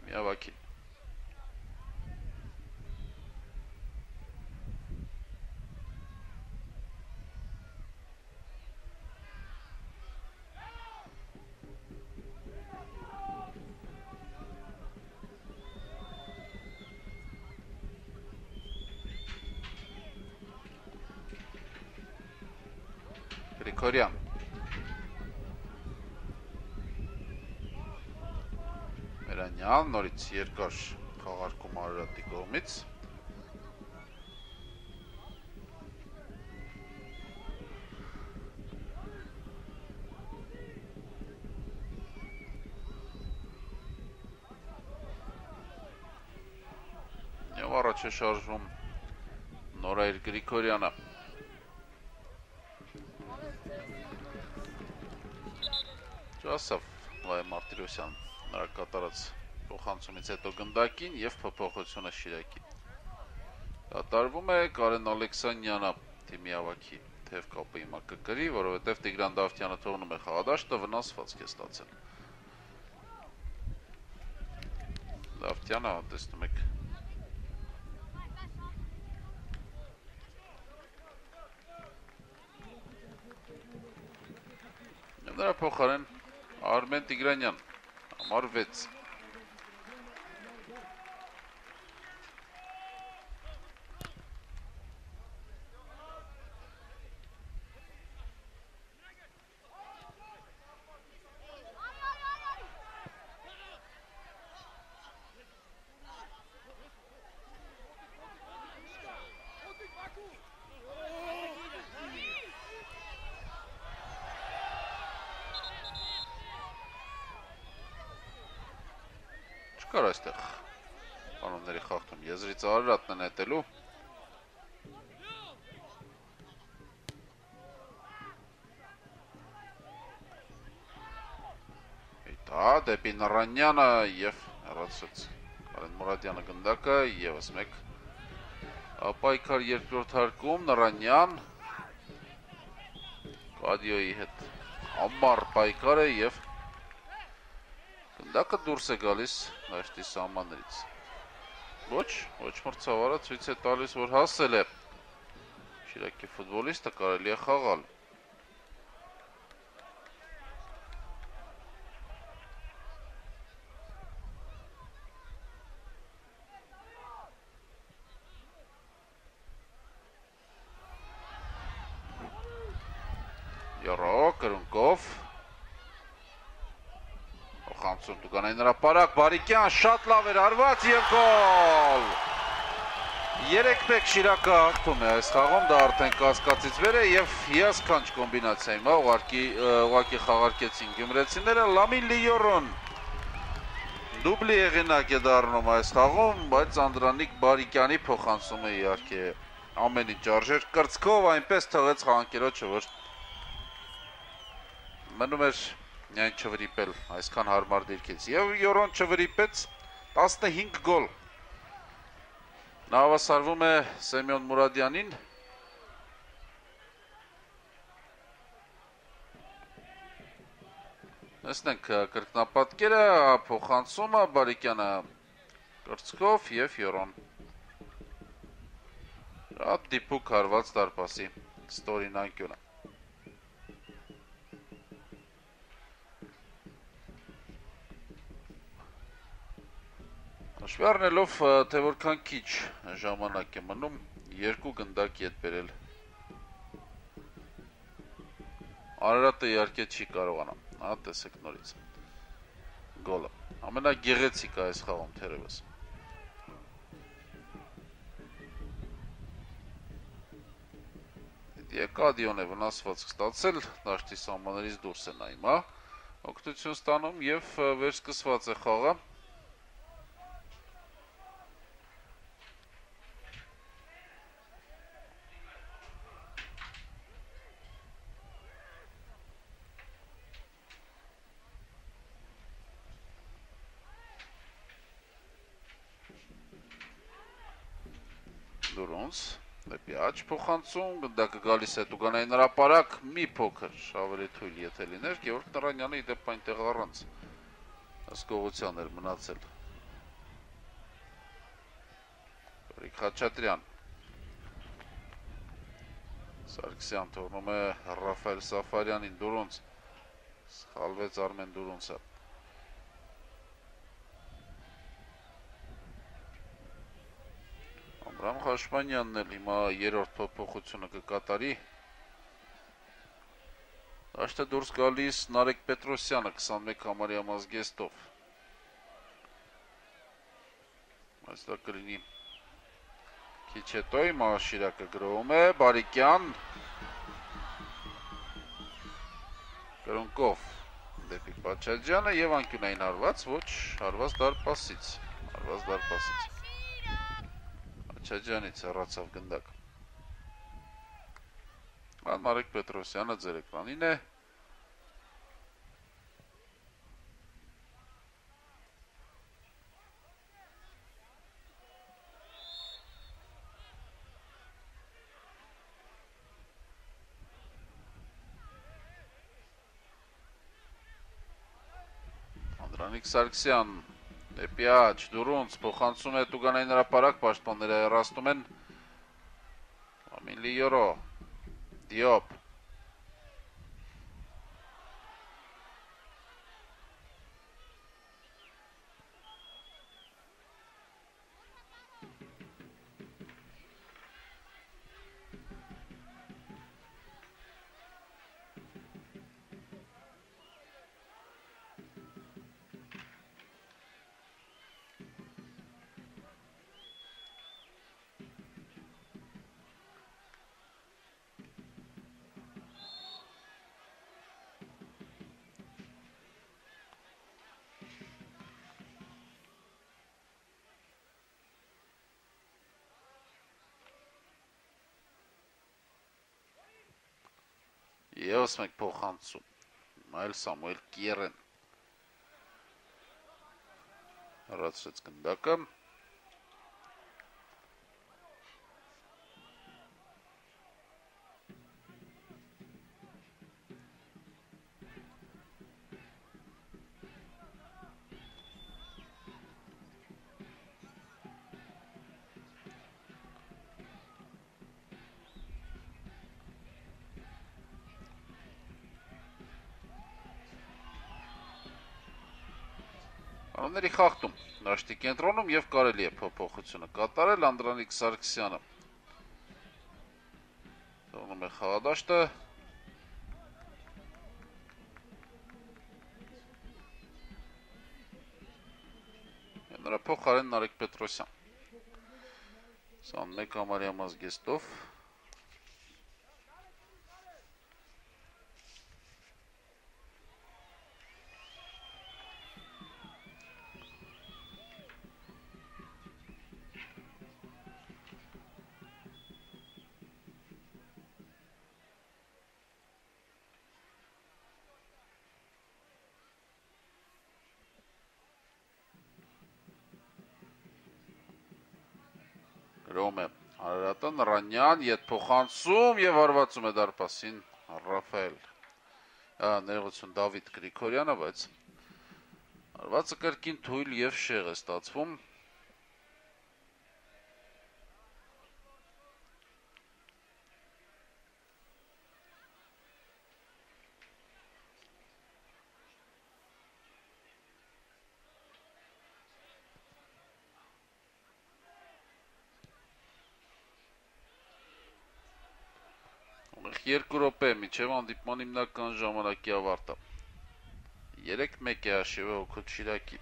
միավակին։ Գրիգորյան Մերանյան նորից երկար խաղարկում Արարատի կողմից առաջ է շարժվում Նորայր Գրիգորյանը։ Ճասավ Վայ Մարտիրոսյան նրա կատարած փոխանցումից հետո գնդակին եւ փոփոխությունը Շիրակի։ Կատարվում է Կարեն Ալեքսանյանը թիմի ավագի թեև կապը հիմա կկրի, որովհետեւ Տիգրան Դավթյանը թողնում է խաղադաշտը, վնասվածք է ստացել։ Դավթյանը տեսնում եք նրա փոխարեն Արմեն Տիգրանյան համար 6 Չկար այստեղ պանոնների խաղթում եզրից Արարատն է նետելու Դա դեպի Նռանյանը և հեռացրեց Կարեն Մուրադյանը գնդակը ևս մեկ պայքար երկրորդ հարկում Նռանյան Կադիոյի հետ ամառ պայքար է և Գնդակը դուրս է գալիս նաշտի սահմաններից ոչ մրցավարը ցույց է տալիս, որ հասել է Շիրակի ֆուտբոլիստը կարելի է խաղալ Յորո կրունկով Խանցում տուկանային նրա պարակ, Բարիկյան շատ լավ էր արված և գոլ 3-1 Շիրակը հաղթում է այս խաղում, դա արդեն կասկածից վեր է և հիասքանչ կոմբինացիա հիմա ուղղակի խաղարկեցին գյումրեցիները Լամին Լիյորոն դուբլի եղինակ է դառնում այս խաղում, բայց Անդրանիկ Բարիկյանի փոխանցումը իհարկե ամեն ինչ արժեր կրծքով այնպես թողեց խաղանկերոջը, որ մնում էր Նյայն չվրիպել այսքան հարմար դիրքից և Յորոն չվրիպեց 15 գոլ Նա հավասարվում է Սեմյոն Մուրադյանին Տեսնենք կրկնապատկերը փոխանցումը Բարիկյանը կրծքով և Յորոն Շատ դիպուկ հարված դարպասի ստորին անկյունը Հաշվի առնելով, թե որքան քիչ ժամանակ է մնում, երկու գնդակ ետ բերել Արարատը իհարկե չի կարողանա, հա տեսեք նորից գոլը, ամենագեղեցիկը այս խաղում թերևս Կադիոն է վնասվածք ստացել, դաշտի սահմաններից դուրս է նա հիմա, օգնություն ստանում և վերսկսված է խաղը Դուրոնց, դեպի աջ փոխանցում, գնդակը գալիս է տուգանային հրապարակ, մի փոքր ավելի թույլ եթե լիներ, Գևորգ Նռանյանը ի դեպ այնտեղ առանց հսկողության էր մնացել Գորիկ Խաչատրյան Սարգսյան թողնում է Ռաֆայել Սաֆարյանին Դուրոնց, սխալվեց Արմեն Դուրոնցը Ամրամ Խաշմանյանն էլ հիմա երրորդ փոփոխությունը կկատարի Դաշտը դուրս գալիս Նարեկ Պետրոսյանը 21 համարյա մազգեստով Այստեղ կլինի քիչ հետո հիմա Շիրակը գրովում է Բարիկյան Կրունկով դեպի Պաչաջյանը և անկյունային հարված ոչ հարված դարպասից Չաջյանից հեռացավ գնդակ։ Մարիկ Պետրոսյանը ձեր էկրանին է։ Անդրանիկ Սարգսյան դեպի աջ, դուրունց, փոխանցում է Տուգանային հրապարակ, պաշտպանները հեռացնում են Ամիլիորո, Դիոպ, Եվս մեկ փոխանցում, այլ Սամուել Կիերեն, հեռացրեց գնդակը, Անոնների խախտում, դաշտի կենտրոնում և կարելի է փոփոխությունը կատարել Անդրանիկ Սարգսյանը։ Թողնում է խաղադաշտը։ Նրա փոխարեն Նարեկ Պետրոսյան։ 21 համարյա մազգեստով։ Գրում է Արարատան, Ռանյան, ետ փոխանցում և հարվածում է դարպասին Ռաֆայել, ներողություն Դավիթ Գրիգորյանը, բայց հարվածը կրկին թույլ և շեղ է ստացվում։ Երկու րոպե միջև հանդիպման հիմնական ժամանակի ավարտը։ 3-1 է հաշիվը Հոքուտ Շիրակի։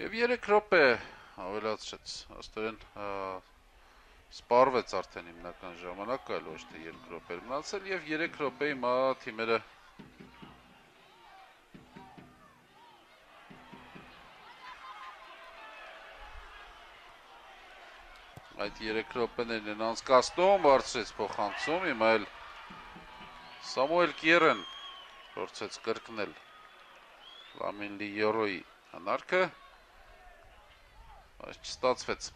Եվ 3 րոպե ավելացրեց, աստորեն սպարվեց արդեն հիմնական ժամանակը, այլ ոչ թե 2 րոպեր մնացել և 3 րոպե հիմա թիմերը այդ 3 րոպեներն են անցկացնում, բարձրեց փոխանցում, հիմա էլ Սամուել Կիերեն փորձեց կրկնել Ամիլիորոյի հնարքը, բայց չստացվեց։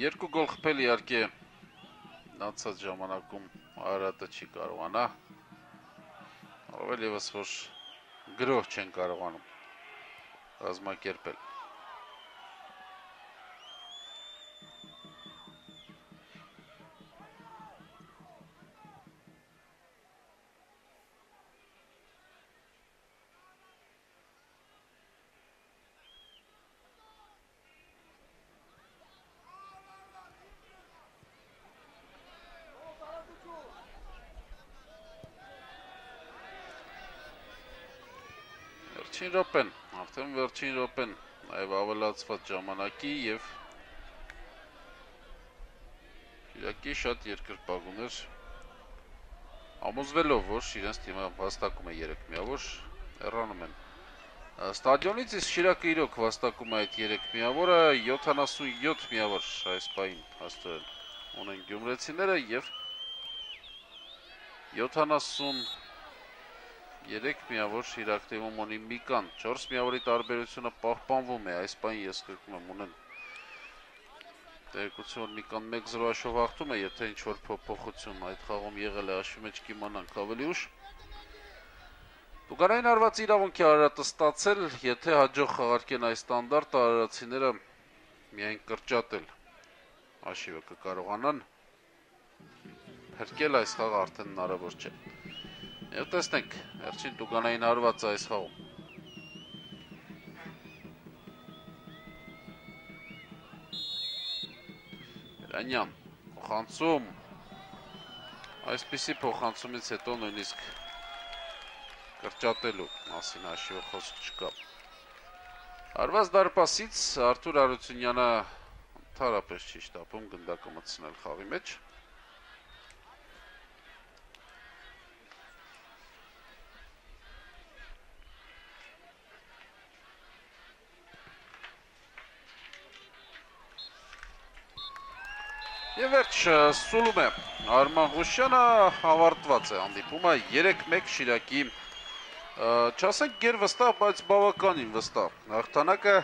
Երկու գոլ խփել իհարկե մնացած ժամանակում Արարատը չի կարողանա, առավել ևս որ գրող չեն կարողանում կազմակերպել։ Վերջին րոպեն, արդեն վերջին րոպեն, նաև ավելացված ժամանակի և Շիրակի շատ երկրպագուն էր, ամոզվելով, որ իրենց թիմը վաստակում է 3 միավոր, հեռանում են։ Ստադիոնից իսկ Շիրակը իրոք վաստակում է այդ 3 միավորը, 77 միավոր այս պահին հաստորեն ունեն գյումրեցիները եւ 73 միավոր Շիրակ թիմում ունի Միկան, 4 միավորի տարբերությունը պահպանվում է, այս պահին ես կրկնում եմ ունեն տեղեկություն Միկան 1-0 հաշվով հաղթում է, եթե ինչ-որ փոփոխություն այդ խաղում եղել է հաշվի մեջ կիմանանք ավելի ուշ։ Տուգանային հարվածի իրավունքի Արարատը ստացել, եթե հաջող խաղարկեն այս ստանդարտը, արարացիները միայն կրճատել հաշիվը կկարողանան, փրկել այս խաղը արդեն հնարավոր չէ։ Եվ տեսնենք, վերջին տուգանային հարվածը այս խաղում։ Երանյան, փոխանցում, այսպիսի փոխանցումից հետո նույնիսկ կրճատելու մասին հաշիվը խոսք չկա։ Հարված դարպասից Արթուր Հարությունյանը ընդհանրապես չի շտապում գնդակը մտցնել խաղի մեջ։ Եվ վերջ սուլում է Արման Ղուշյանը, ավարտված է հանդիպումը 3-1 Շիրակի, չասենք գերվստահ, բայց բավականին վստահ հաղթանակը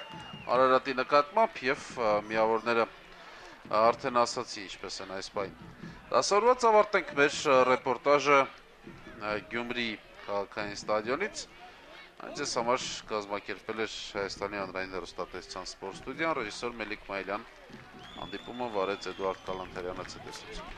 Արարատի նկատմամբ եւ միավորները արդեն ասացի ինչպես են այս պահին։ Դասավորված ավարտենք մեր ռեպորտաժը Գյումրի քաղաքային ստադիոնից։ Այնպես համար կազմակերպել էր Հայաստանի հանրային հեռուստատեսության սպորտ ստուդիան, ռեժիսոր Մելիք Մայլյան, հանդիպումը վարեց Էդուարդ Կալանթարյանը, ցտեսություն։